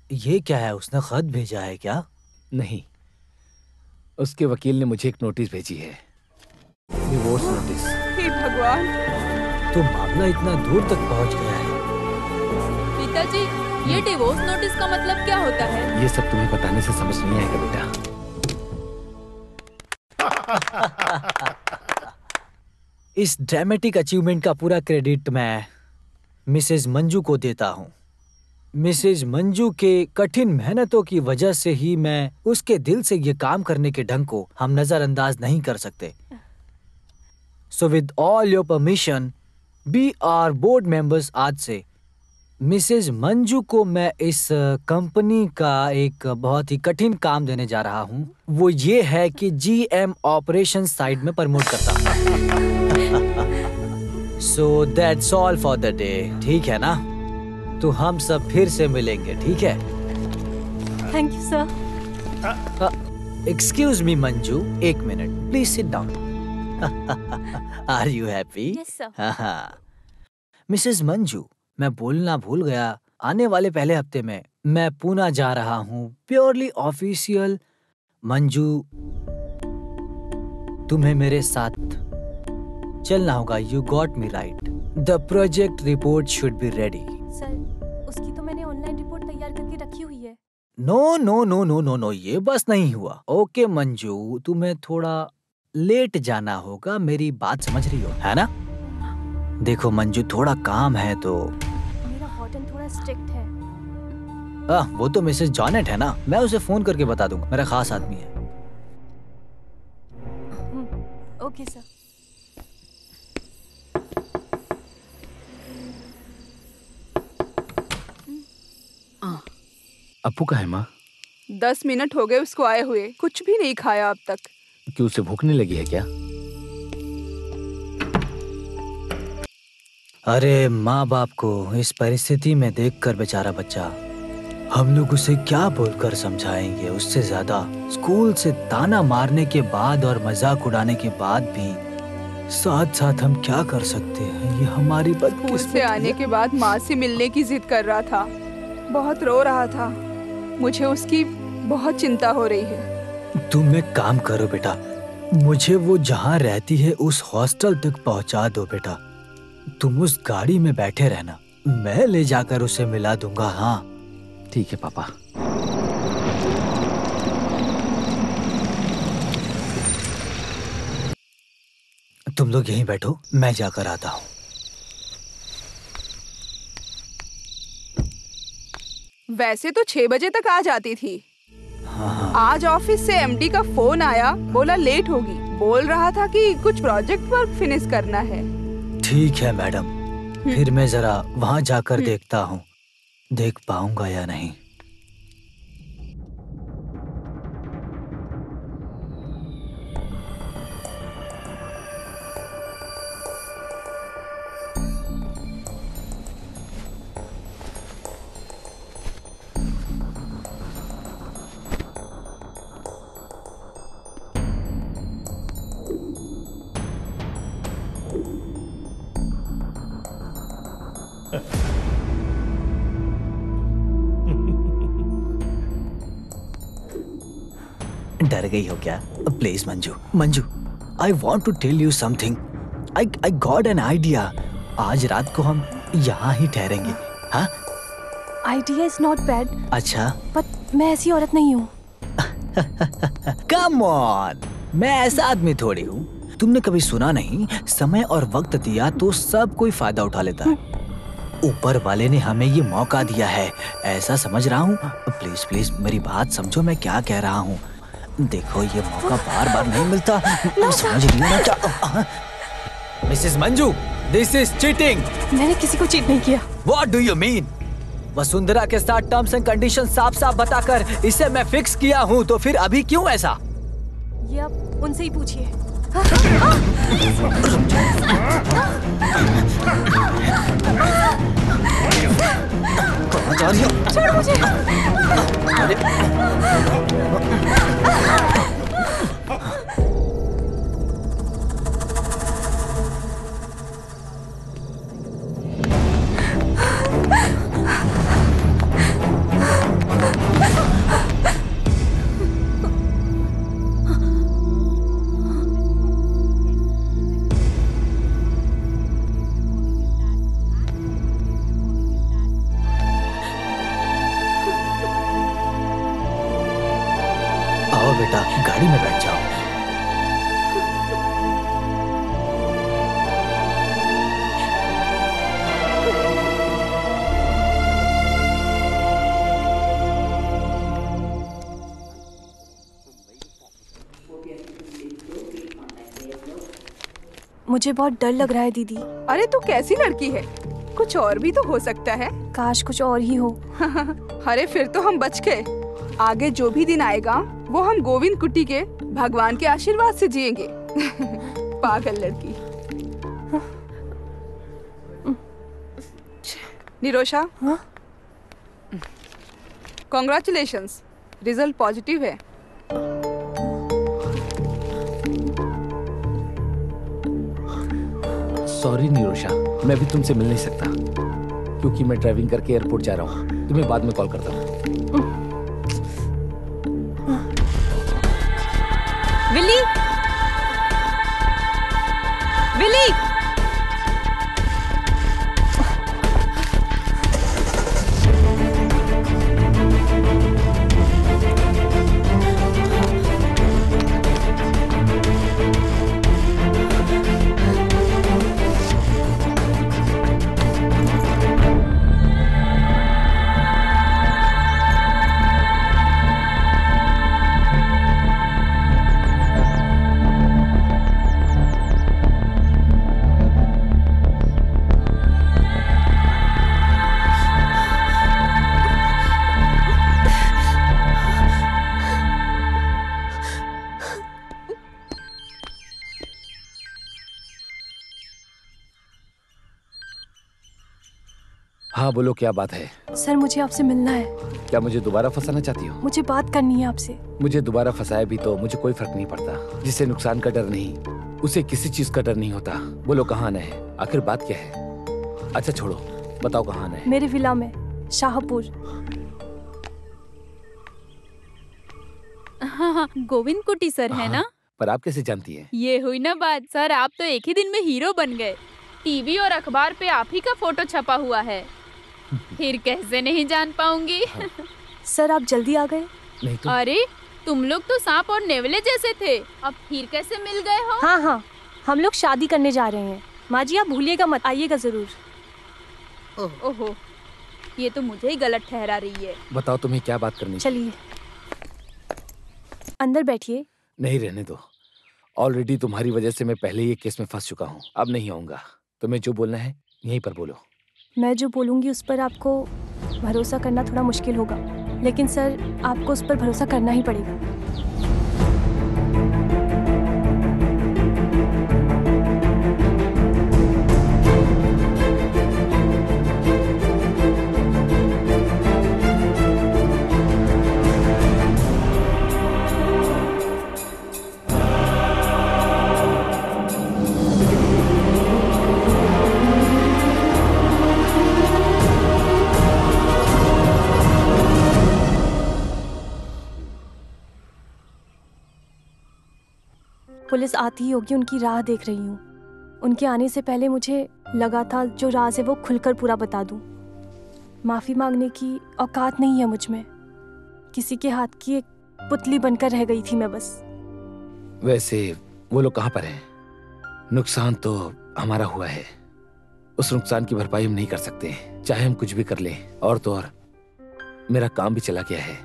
ये क्या है? उसने खत भेजा है क्या? नहीं, उसके वकील ने मुझे एक नोटिस भेजी है, डिवोर्स नोटिस। हे भगवान, तो मामला इतना दूर तक पहुंच गया है। पिताजी, ये डिवोर्स नोटिस का मतलब क्या होता है? ये सब तुम्हें बताने से समझ नहीं आएगा बेटा। इस ड्रामेटिक अचीवमेंट का पूरा क्रेडिट मैं मिसेज मंजू को देता हूँ। मिसेज मंजू के कठिन मेहनतों की वजह से ही मैं उसके दिल से ये काम करने के ढंग को हम नजरअंदाज नहीं कर सकते। So with all your permission, we are board members आज से मिसेज मंजू को मैं इस कंपनी का एक बहुत ही कठिन काम देने जा रहा हूँ। वो ये है कि जीएम ऑपरेशन साइड में प्रमोट करता हूँ। So that's all for the day. ठीक है ना? तो हम सब फिर से मिलेंगे, ठीक है? Thank you sir. Excuse me Manju, एक मिनट, please sit down. Are you happy? Yes sir. Mrs Manju, मैं बोलना भूल गया, आने वाले पहले हफ्ते में मैं पुणे जा रहा हूँ, प्योरली ऑफिशियल। मंजू, तुम्हें मेरे साथ चलना होगा। You got me right. The project report should be ready. Sir, उसकी तो मैंने ऑनलाइन रिपोर्ट तैयार करके रखी हुई है। No no no no no no, ये बस नहीं हुआ। ओके मंजू, तुम्हें थोड़ा लेट जाना होगा, मेरी बात समझ रही हो, है ना? देखो मंजू, थोड़ा काम है तो। मेरा वार्डन थोड़ा स्ट्रिक्ट है। वो तो मिसेस जॉनेट है ना, मैं उसे फोन करके बता दूंगा, मेरा खास आदमी है। Okay sir. अप्पू का है माँ? 10 मिनट हो गए उसको आए हुए, कुछ भी नहीं खाया अब तक। क्यों, उसे भूख नहीं लगी है क्या? अरे माँ बाप को इस परिस्थिति में देखकर बेचारा बच्चा, हम लोग उसे क्या बोलकर समझाएंगे? उससे ज्यादा स्कूल से ताना मारने के बाद और मजाक उड़ाने के बाद भी साथ साथ हम क्या कर सकते हैं? ये हमारी स्कूल से आने के बाद माँ से मिलने की जिद कर रहा था, बहुत रो रहा था। मुझे उसकी बहुत चिंता हो रही है। तुम एक काम करो बेटा, मुझे वो जहाँ रहती है उस हॉस्टल तक पहुँचा दो बेटा। तुम उस गाड़ी में बैठे रहना, मैं ले जाकर उसे मिला दूंगा। हाँ ठीक है पापा। तुम लोग यहीं बैठो, मैं जाकर आता हूँ। वैसे तो 6 बजे तक आ जाती थी। हाँ। आज ऑफिस से एमडी का फोन आया, बोला लेट होगी। बोल रहा था कि कुछ प्रोजेक्ट वर्क फिनिश करना है। ठीक है मैडम, फिर मैं जरा वहाँ जाकर देखता हूँ, देख पाऊंगा या नहीं। डर गई हो क्या? Please Manju, Manju, I want to tell you something. I got an idea. आज रात को हम यहाँ ही ठहरेंगे। हाँ, आइडिया इज नॉट बैड। अच्छा, बट मैं ऐसी औरत नहीं हूँ। कम ऑन, मैं ऐसा आदमी थोड़ी हूँ। तुमने कभी सुना नहीं, समय और वक्त दिया तो सब कोई फायदा उठा लेता है। ऊपर वाले ने हमें ये मौका दिया है, ऐसा समझ रहा हूँ। प्लीज प्लीज मेरी बात समझो, मैं क्या कह रहा हूँ। देखो ये मौका बार बार नहीं मिलता, समझ रही हो ना क्या? Mrs Manju, this is cheating. मैंने किसी को चीट नहीं किया। What do you mean? Vasundhara के साथ टर्म्स एंड कंडीशन साफ साफ बताकर इसे मैं फिक्स किया हूँ, तो फिर अभी क्यों ऐसा? ये आप उनसे ही पूछिए। छोड़ो मुझे। बेटा, गाड़ी में बैठ जाओ। मुझे बहुत डर लग रहा है दीदी। अरे तू कैसी लड़की है, कुछ और भी तो हो सकता है। काश कुछ और ही हो। अरे फिर तो हम बच गए। आगे जो भी दिन आएगा वो हम गोविंद कुट्टी के भगवान के आशीर्वाद से जिएंगे। पागल लड़की। निरोशा, कॉन्ग्रेचुलेशंस, रिजल्ट पॉजिटिव है। सॉरी निरोशा, मैं भी तुमसे मिल नहीं सकता क्योंकि मैं ड्राइविंग करके एयरपोर्ट जा रहा हूँ। तुम्हें बाद में कॉल करता हूँ। विली, विली, हाँ बोलो, क्या बात है? सर मुझे आपसे मिलना है। क्या मुझे दोबारा फंसाना चाहती हो? मुझे बात करनी है आपसे। मुझे दोबारा फंसाया भी तो मुझे कोई फर्क नहीं पड़ता। जिसे नुकसान का डर नहीं, उसे किसी चीज का डर नहीं होता। बोलो कहाँ आना है? आखिर बात क्या है? अच्छा छोड़ो, बताओ कहाँ आना है? मेरे विला में, शाहपुर। हाँ, गोविंद कुटी सर है ना? पर आप कैसे जानती हैं? ये हुई ना बात। सर आप तो एक ही दिन में हीरो बन गए। टीवी और अखबार पे आप ही का फोटो छपा हुआ है। फिर कैसे नहीं जान पाऊंगी? सर आप जल्दी आ गए। नहीं तो? अरे तुम लोग तो सांप और नेवले जैसे थे, अब फिर कैसे मिल गए हो? हाँ हाँ, हम लोग शादी करने जा रहे हैं। माँ जी आप भूलिएगा मत, आइएगा जरूर। ओहो, ये तो मुझे ही गलत ठहरा रही है। बताओ तुम्हें क्या बात करनी? चलिए अंदर बैठिए। नहीं, रहने दो। ऑलरेडी तुम्हारी वजह से मैं पहले ही केस में फंस चुका हूँ। अब नहीं आऊंगा। तुम्हें जो बोलना है यहीं पर बोलो। मैं जो बोलूँगी उस पर आपको भरोसा करना थोड़ा मुश्किल होगा, लेकिन सर आपको उस पर भरोसा करना ही पड़ेगा। पुलिस आती ही होगी, उनकी राह देख रही हूँ। उनके आने से पहले मुझे लगा था जो राज है वो खुलकर पूरा बता दूँ। माफी मांगने की औकात नहीं है मुझ में। किसी के हाथ की एक पुतली बनकर रह गई थी मैं बस। वैसे वो लोग कहाँ पर हैं? नुकसान तो हमारा हुआ है, उस नुकसान की भरपाई हम नहीं कर सकते चाहे हम कुछ भी कर लें। और तो और मेरा काम भी चला गया है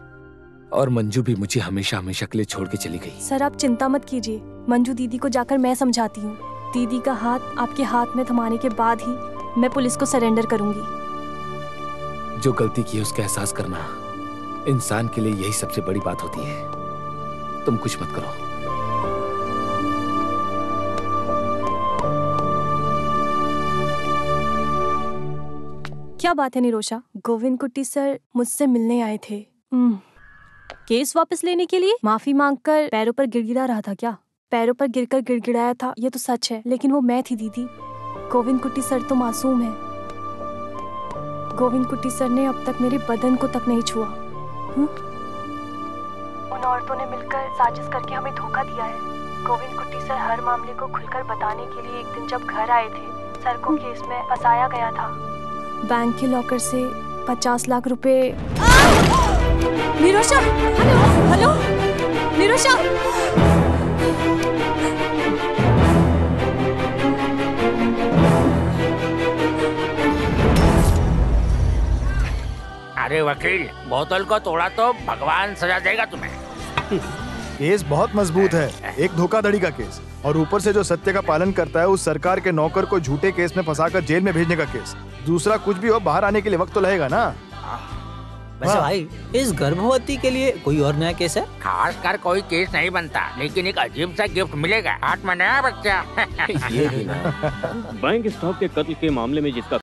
और मंजू भी मुझे हमेशा हमेशा के लिए छोड़ के चली गई। सर आप चिंता मत कीजिए, मंजू दीदी को जाकर मैं समझाती हूँ। दीदी का हाथ आपके हाथ में थमाने के बाद ही मैं पुलिस को सरेंडर करूंगी। जो गलती की है उसका एहसास करना इंसान के लिए यही सबसे बड़ी बात होती है। तुम कुछ मत करो। क्या बात है निरोशा? गोविंद कुट्टी सर मुझसे मिलने आए थे। केस वापस लेने के लिए? माफी मांगकर पैरों पर गिड़गिड़ा रहा था क्या? पैरों पर गिरकर गिड़गिड़ाया था ये तो सच है, लेकिन वो मैं थी दीदी। गोविंद कुट्टी सर तो मासूम है। गोविंद कुट्टी सर ने अब तक मेरे बदन को तक नहीं छुआ। उन औरतों ने मिलकर साजिश करके हमें धोखा दिया है। गोविंद कुट्टी सर हर मामले को खुलकर बताने के लिए एक दिन जब घर आए थे, सर को केस में फंसाया गया था। बैंक के लॉकर से 50 लाख रुपए। निरोशा, हेलो हेलो निरोशा। अरे वकील, बोतल को तोड़ा तो भगवान सजा देगा तुम्हें। केस बहुत मजबूत है, एक धोखाधड़ी का केस। और ऊपर से जो सत्य का पालन करता है उस सरकार के नौकर को झूठे केस में फंसाकर जेल में भेजने का केस। दूसरा कुछ भी हो, बाहर आने के लिए वक्त तो लगेगा ना। वैसे भाई, इस गर्भवती के लिए कोई और नया केस है? खास कर कोई केस नहीं बनता, लेकिन एक अजीब सा गिफ्ट मिलेगा। हाथ में नया बच्चा। ये भी ना। बैंक स्टॉक के कत्ल के मामले में जिसका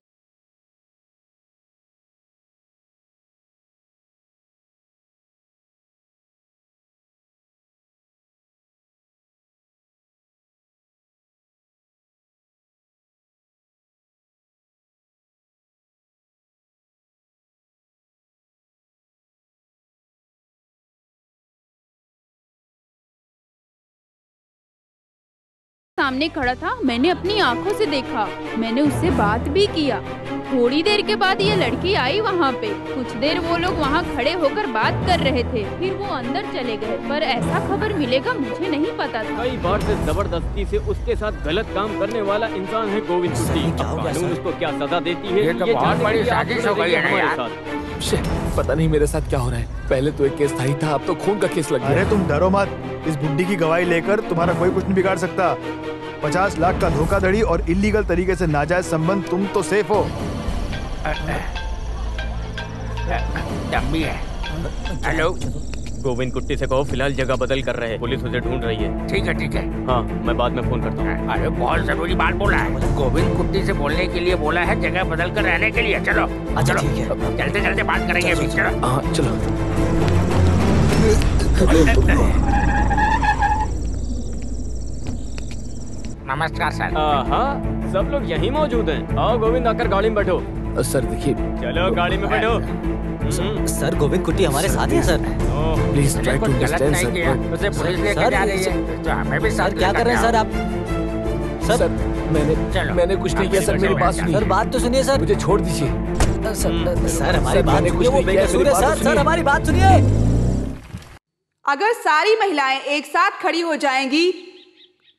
सामने खड़ा था, मैंने अपनी आंखों से देखा, मैंने उससे बात भी किया। थोड़ी देर के बाद ये लड़की आई वहाँ पे। कुछ देर वो लोग वहाँ खड़े होकर बात कर रहे थे, फिर वो अंदर चले गए। पर ऐसा खबर मिलेगा मुझे नहीं पता था। कई बार से जबरदस्ती से उसके साथ गलत काम करने वाला इंसान है गोविंद कुट्टी। कानून उसको क्या सजा देती है ये तो बहुत बड़ी साजिश हो गई है ना यार। पता नहीं मेरे साथ क्या हो रहा है। पहले तो एक केस था ही था, अब तो खून का केस लग गया। अरे तुम डरो मत, इस बुड्ढी की गवाही लेकर तुम्हारा कोई कुछ नहीं बिगाड़ सकता। 50 लाख का धोखाधड़ी और इलीगल तरीके से नाजायज संबंध, तुम तो सेफ हो। डम्मी है। हेलो, गोविंद कुट्टी से कहो फिलहाल जगह बदल कर रहे हैं, पुलिस उसे ढूंढ रही है। ठीक है ठीक है। हाँ, मैं बाद में फोन करता हूँ। अरे बहुत जरूरी बात बोला है। गोविंद कुट्टी से बोलने के लिए बोला है, जगह बदल कर रहने के लिए। चलो अच्छा चलो, ठीक है। चलते चलते बात करेंगे अभी। चलो हाँ चलो। नमस्कार सर। हाँ, सब लोग यहीं मौजूद हैं। आओ गोविंद, आकर गाड़ी में बैठो। सर देखिए, चलो गाड़ी में बैठो। सर गोविंद कुट्टी हमारे साथ है sir. Please try to understand sir. उसे पुलिस लेके जा रही है, तो हमें भी साथ क्या कर रहे हैं सर आप? सर मैंने कुछ नहीं किया सर, मेरी बात सुनिए। सर बात तो सुनिए सर। मुझे छोड़ दीजिए सर, हमारी बात सुनिए। वो बेकसूर है सर। सर हमारी बात सुनिए। अगर सारी महिलाएं एक साथ खड़ी हो जाएंगी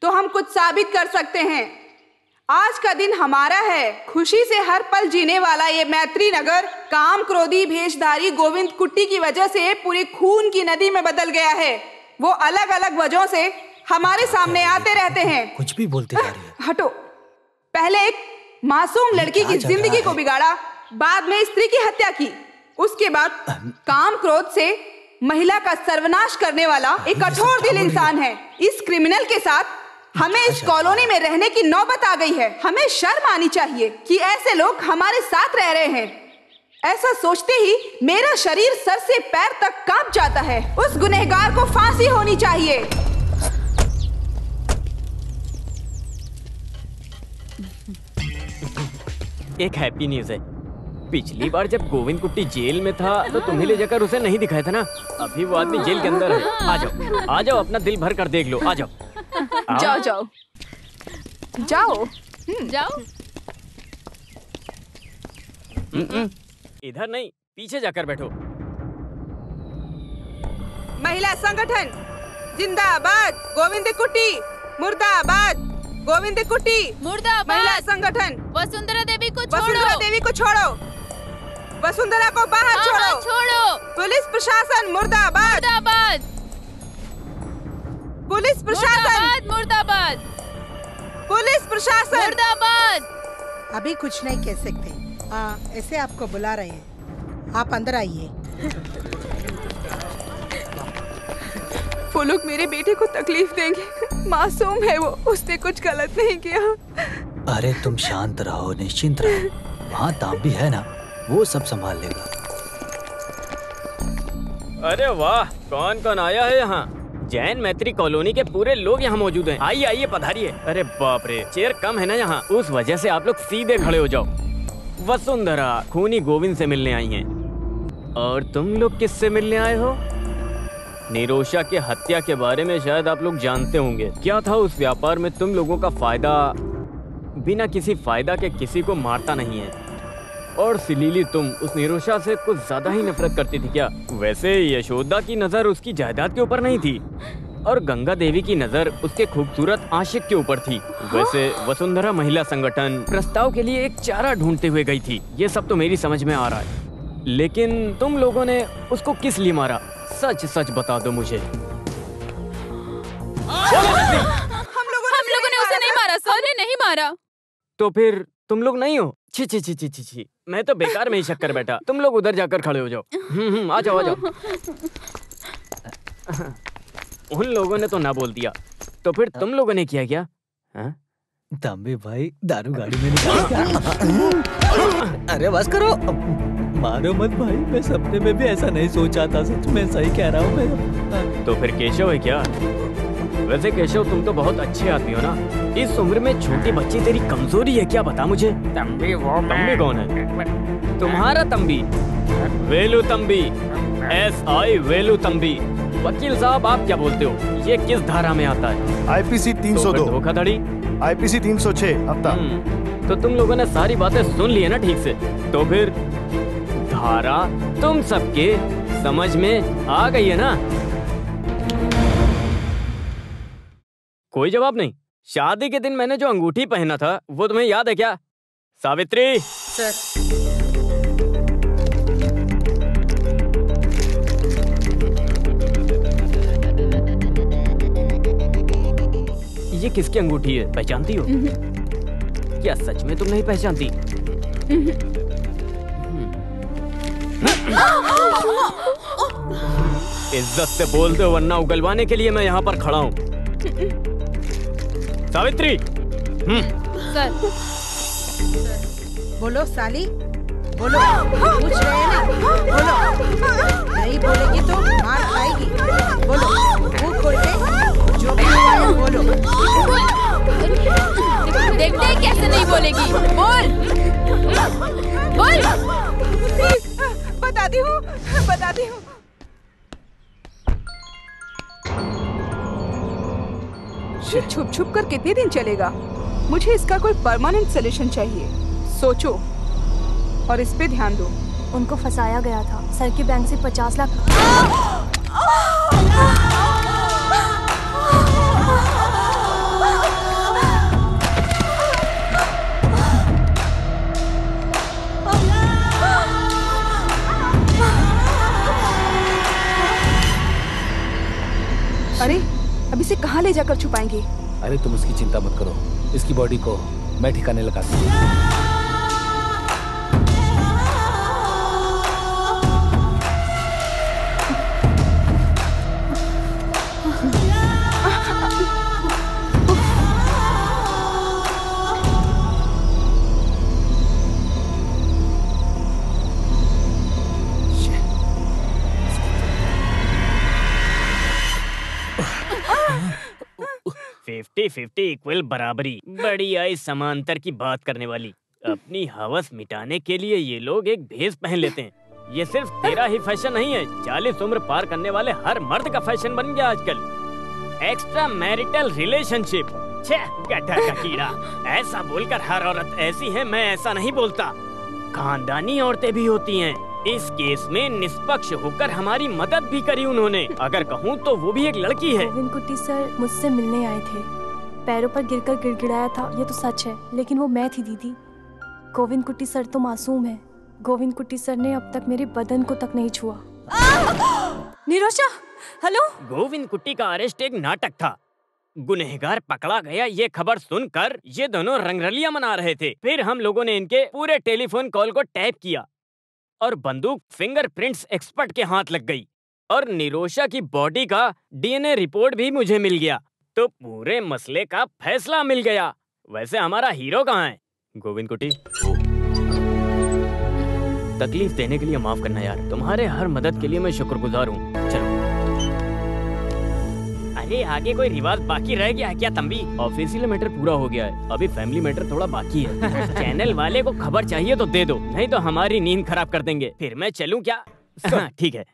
तो हम कुछ साबित कर सकते हैं। आज का दिन हमारा है। खुशी से हर पल जीने वाला ये मैत्री नगर काम क्रोधी भेषधारी गोविंद कुट्टी की वजह से पूरी खून की नदी में बदल गया है। वो अलग अलग वजहों से हमारे सामने आते रहते हैं। कुछ भी बोलते जा रही है। हटो। पहले एक मासूम लड़की की जिंदगी को बिगाड़ा, बाद में स्त्री की हत्या की, उसके बाद काम क्रोध से महिला का सर्वनाश करने वाला एक कठोर दिल इंसान है। इस क्रिमिनल के साथ हमें इस कॉलोनी में रहने की नौबत आ गई है। हमें शर्म आनी चाहिए कि ऐसे लोग हमारे साथ रह रहे हैं। ऐसा सोचते ही मेरा शरीर सर से पैर तक कांप जाता है। उस गुनहगार को फांसी होनी चाहिए। एक हैप्पी न्यूज है। पिछली बार जब गोविंद कुट्टी जेल में था तो तुम्हें ले जाकर उसे नहीं दिखाया था ना। अभी वो आदमी जेल के अंदर है। आ जाओ, अपना दिल भर कर देख लो। आ जाओ। जाओ जाओ जाओ जाओ। इधर नहीं, पीछे जाकर बैठो। महिला संगठन जिंदाबाद। गोविंद कुट्टी मुर्दाबाद। गोविंद कुट्टी मुर्दाबाद। महिला संगठन वसुंधरा देवी को छोड़ो। वसुंधरा देवी को छोड़ो। वसुंधरा को बाहर छोड़ो। छोड़ो। पुलिस प्रशासन मुर्दाबाद। मुर्दाबाद। पुलिस प्रशासन मुर्दाबाद। पुलिस प्रशासन मुर्दाबाद। अभी कुछ नहीं कह सकते। ऐसे आपको बुला रहे हैं, आप अंदर आइए। वो लोग मेरे बेटे को तकलीफ देंगे। मासूम है वो, उसने कुछ गलत नहीं किया। अरे तुम शांत रहो, निश्चिंत रहो। वहाँ ताम भी है ना, वो सब संभाल लेगा। अरे वाह, कौन कौन आया है यहाँ? जैन मैत्री कॉलोनी के पूरे लोग यहाँ मौजूद हैं। आइए आइए, पधारिए। अरे बाप रे, चेयर कम है ना यहाँ, उस वजह से आप लोग सीधे खड़े हो जाओ। वसुंधरा खूनी गोविंद से मिलने आई हैं। और तुम लोग किससे मिलने आए हो? निरोशा के हत्या के बारे में शायद आप लोग जानते होंगे। क्या था उस व्यापार में तुम लोगों का फायदा? बिना किसी फायदा के किसी को मारता नहीं है। और सिलीली, तुम उस निरोशा से कुछ ज्यादा ही नफरत करती थी क्या? वैसे यशोदा की नजर उसकी जायदाद के ऊपर नहीं थी और गंगा देवी की नजर उसके खूबसूरत आशिक के ऊपर थी। वैसे वसुंधरा महिला संगठन प्रस्ताव के लिए एक चारा ढूंढते हुए गई थी। ये सब तो मेरी समझ में आ रहा है, लेकिन तुम लोगों ने उसको किस लिए मारा? सच सच बता दो मुझे। हम लोगों मारा। तो फिर तुम लोग नहीं हो? छी छी छी छी छी छी, मैं तो बेकार में ही शक कर बैठा। तुम लोग उधर जाकर खड़े हो जाओ। आ जाओ आ जाओ। उन लोगों ने तो ना बोल दिया, तो फिर तुम लोगों ने किया क्या? तंबी भाई दारू गाड़ी में निकाल। अरे बस करो, मारो मत भाई, मैं सपने में भी ऐसा नहीं सोचा था, सच में सही कह रहा हूँ मैं। तो फिर केशव है क्या? वैसे केशव तुम तो बहुत अच्छे आदमी हो ना, इस उम्र में छोटी बच्ची तेरी कमजोरी है क्या, बता मुझे। तंबी वो तंबी कौन है? तुम्हारा तंबी, वेलू तंबी, SI वेलू तंबी। वकील साहब आप क्या बोलते हो, ये किस धारा में आता है? IPC 302 धोखाधड़ी, IPC 306 हफ्ता। तो तुम लोगों ने सारी बातें सुन ली है ना ठीक से, तो फिर धारा तुम सबके समझ में आ गई है ना? कोई जवाब नहीं। शादी के दिन मैंने जो अंगूठी पहना था वो तुम्हें याद है क्या? सावित्री सर। ये किसकी अंगूठी है, पहचानती हो? क्या सच में तुम नहीं पहचानती? इज्जत से बोल दो वरना उगलवाने के लिए मैं यहाँ पर खड़ा हूँ। सावित्री। सर। बोलो साली, बोलो। पूछ रहे हैं ना, बोलो। नहीं बोलेगी तो मार खाएगी। बोलो, मुंह खोल के जो भी हुआ है बोलो। देखते हैं कैसे नहीं बोलेगी। बोल बोल। बताती हूँ बताती हूँ। छुप छुप कर कितने दिन चलेगा? मुझे इसका कोई परमानेंट सोल्यूशन चाहिए। सोचो और इस पे ध्यान दो। उनको फंसाया गया था, सर के बैंक से 50 लाख। अरे अब इसे कहाँ ले जाकर छुपाएंगे? अरे तुम उसकी चिंता मत करो, इसकी बॉडी को मैं ठिकाने लगा दूंगा। फिफ्टी 50 इक्वल बराबरी, बड़ी आई समांतर की बात करने वाली। अपनी हवस मिटाने के लिए ये लोग एक भेष पहन लेते हैं। ये सिर्फ तेरा ही फैशन नहीं है, 40 उम्र पार करने वाले हर मर्द का फैशन बन गया आजकल। एक्स्ट्रा मैरिटल रिलेशनशिप, गड्ढा का कीड़ा। ऐसा बोलकर हर औरत ऐसी है, मैं ऐसा नहीं बोलता। खानदानी औरतें भी होती हैं। इस केस में निष्पक्ष होकर हमारी मदद भी करी उन्होंने। अगर कहूँ तो वो भी एक लड़की है। गोविंद कुट्टी सर मुझसे मिलने आए थे, पैरों पर गिरकर गिड़गिड़ाया था, ये तो सच है, लेकिन वो मैं थी दीदी। गोविंद कुट्टी सर तो मासूम है। गोविंद कुट्टी सर ने अब तक मेरे बदन को तक नहीं छुआ। निरोशा, हेलो। गोविंद कुट्टी का अरेस्ट एक नाटक था। गुनहगार पकड़ा गया ये खबर सुनकर ये दोनों रंगरलियां मना रहे थे। फिर हम लोगों ने इनके पूरे टेलीफोन कॉल को टैप किया और बंदूक फिंगरप्रिंट्स एक्सपर्ट के हाथ लग गई और निरोशा की बॉडी का DNA रिपोर्ट भी मुझे मिल गया। तो पूरे मसले का फैसला मिल गया। वैसे हमारा हीरो कहाँ है? गोविंद कुट्टी, तकलीफ देने के लिए माफ करना यार, तुम्हारे हर मदद के लिए मैं शुक्रगुजार हूँ। चलो। अरे आगे कोई रिवाज बाकी रह गया है क्या तंबी? ऑफिशियल मैटर पूरा हो गया है, अभी फैमिली मैटर थोड़ा बाकी है। चैनल वाले को खबर चाहिए तो दे दो, नहीं तो हमारी नींद खराब कर देंगे। फिर मैं चलूं क्या? ठीक है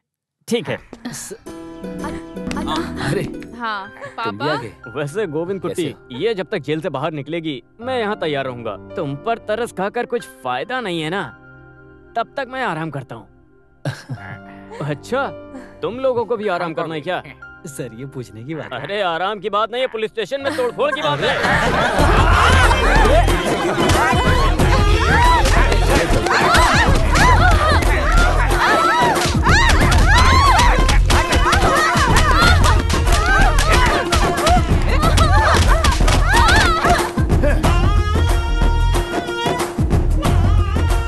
ठीक है। अरे हाँ पापा। वैसे गोविंद कुट्टी, ये जब तक जेल से बाहर निकलेगी मैं यहाँ तैयार रहूंगा। तुम पर तरस खाकर कुछ फायदा नहीं है ना, तब तक मैं आराम करता हूँ। अच्छा, तुम लोगों को भी आराम करना है क्या? सर ये पूछने की बात है। अरे आराम की बात नहीं है, पुलिस स्टेशन में तोड़फोड़ की बात है।